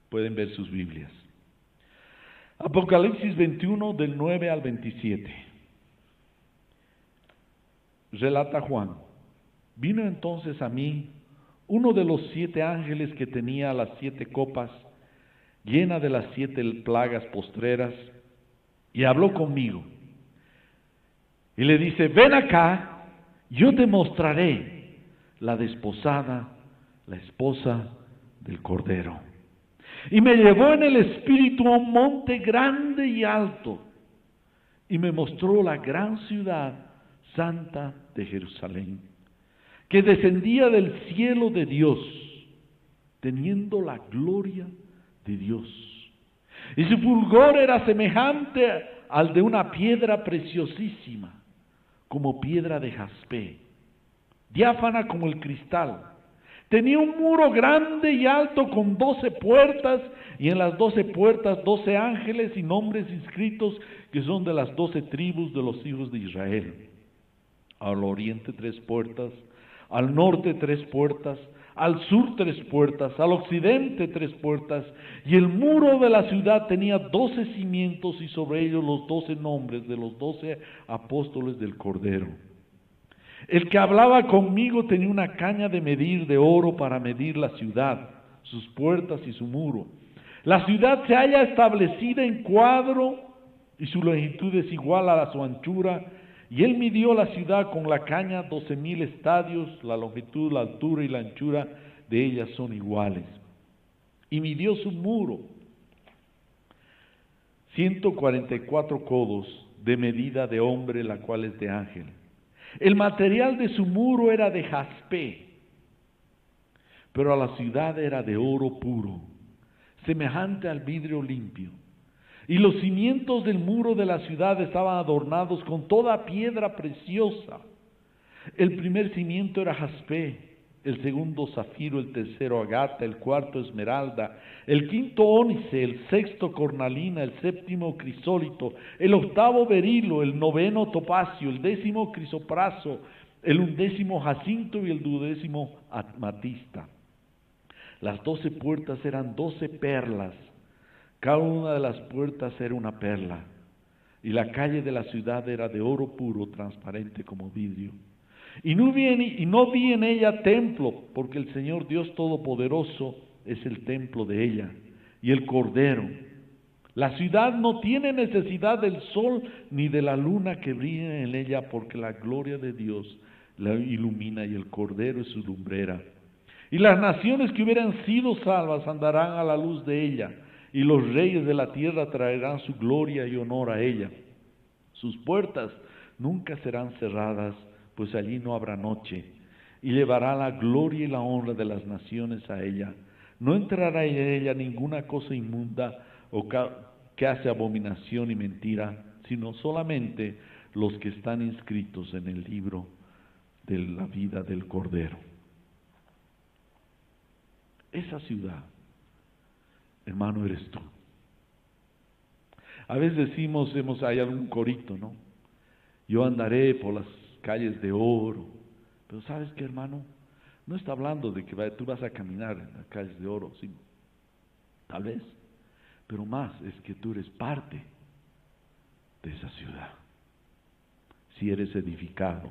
Pueden ver sus Biblias. Apocalipsis 21 del 9 al 27. Relata Juan: vino entonces a mí uno de los 7 ángeles que tenía las 7 copas, llena de las 7 plagas postreras, y habló conmigo. Y le dice: ven acá, yo te mostraré la desposada, la esposa del Cordero. Y me llevó en el espíritu a un monte grande y alto, y me mostró la gran ciudad santa de Jerusalén, que descendía del cielo de Dios, teniendo la gloria de Dios. Y su fulgor era semejante al de una piedra preciosísima, como piedra de jaspe, diáfana como el cristal. Tenía un muro grande y alto con 12 puertas, y en las 12 puertas 12 ángeles y nombres inscritos, que son de las 12 tribus de los hijos de Israel. Al oriente 3 puertas, al norte 3 puertas, al sur 3 puertas, al occidente 3 puertas, y el muro de la ciudad tenía 12 cimientos, y sobre ellos los 12 nombres de los 12 apóstoles del Cordero. El que hablaba conmigo tenía una caña de medir de oro para medir la ciudad, sus puertas y su muro. La ciudad se halla establecida en cuadro, y su longitud es igual a su anchura. Y él midió la ciudad con la caña 12,000 estadios, la longitud, la altura y la anchura de ellas son iguales. Y midió su muro, 144 codos de medida de hombre, la cual es de ángel. El material de su muro era de jaspe, pero a la ciudad era de oro puro, semejante al vidrio limpio. Y los cimientos del muro de la ciudad estaban adornados con toda piedra preciosa. El primer cimiento era jaspe, el segundo zafiro, el tercero agata, el cuarto esmeralda, el quinto ónice, el sexto cornalina, el séptimo crisólito, el octavo berilo, el noveno topacio, el décimo crisopraso, el undécimo jacinto y el duodécimo amatista. Las 12 puertas eran 12 perlas, cada una de las puertas era una perla, y la calle de la ciudad era de oro puro, transparente como vidrio. Y no vi en ella templo, porque el Señor Dios Todopoderoso es el templo de ella, y el Cordero. La ciudad no tiene necesidad del sol ni de la luna que brille en ella, porque la gloria de Dios la ilumina y el Cordero es su lumbrera. Y las naciones que hubieran sido salvas andarán a la luz de ella, y los reyes de la tierra traerán su gloria y honor a ella. Sus puertas nunca serán cerradas, pues allí no habrá noche, y llevará la gloria y la honra de las naciones a ella. No entrará en ella ninguna cosa inmunda o que hace abominación y mentira, sino solamente los que están inscritos en el libro de la vida del Cordero. Esa ciudad, hermano, eres tú. A veces decimos, hay algún corito, ¿no? Yo andaré por las calles de oro. Pero ¿sabes qué, hermano? No está hablando de que tú vas a caminar en las calles de oro, sí, tal vez. Pero más es que tú eres parte de esa ciudad. Si eres edificado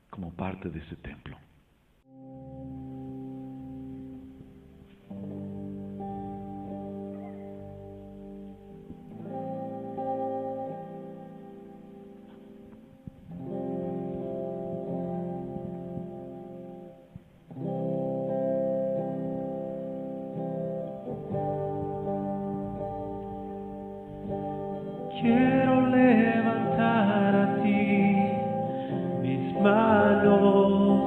como parte de ese templo. Quiero levantar a ti mis manos,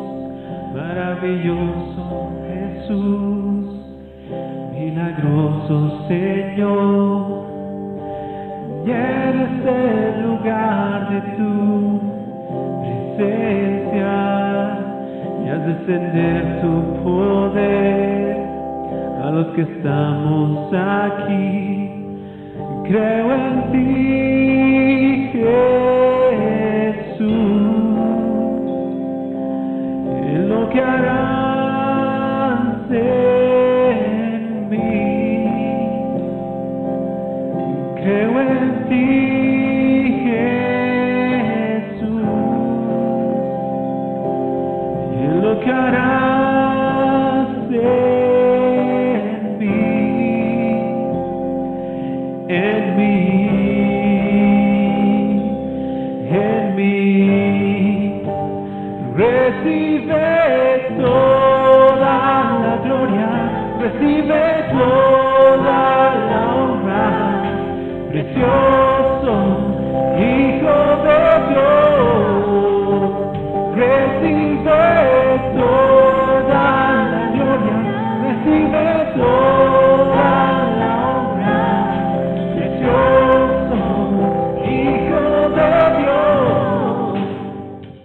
maravilloso Jesús, milagroso Señor. Llenes el lugar de tu presencia y haz descender tu poder a los que estamos aquí. Creo en ti, Jesús, en lo que harás en mí. Creo en ti, Jesús, en lo que harás en mí. En mí, recibe toda la gloria, recibe toda la honra, preciosa.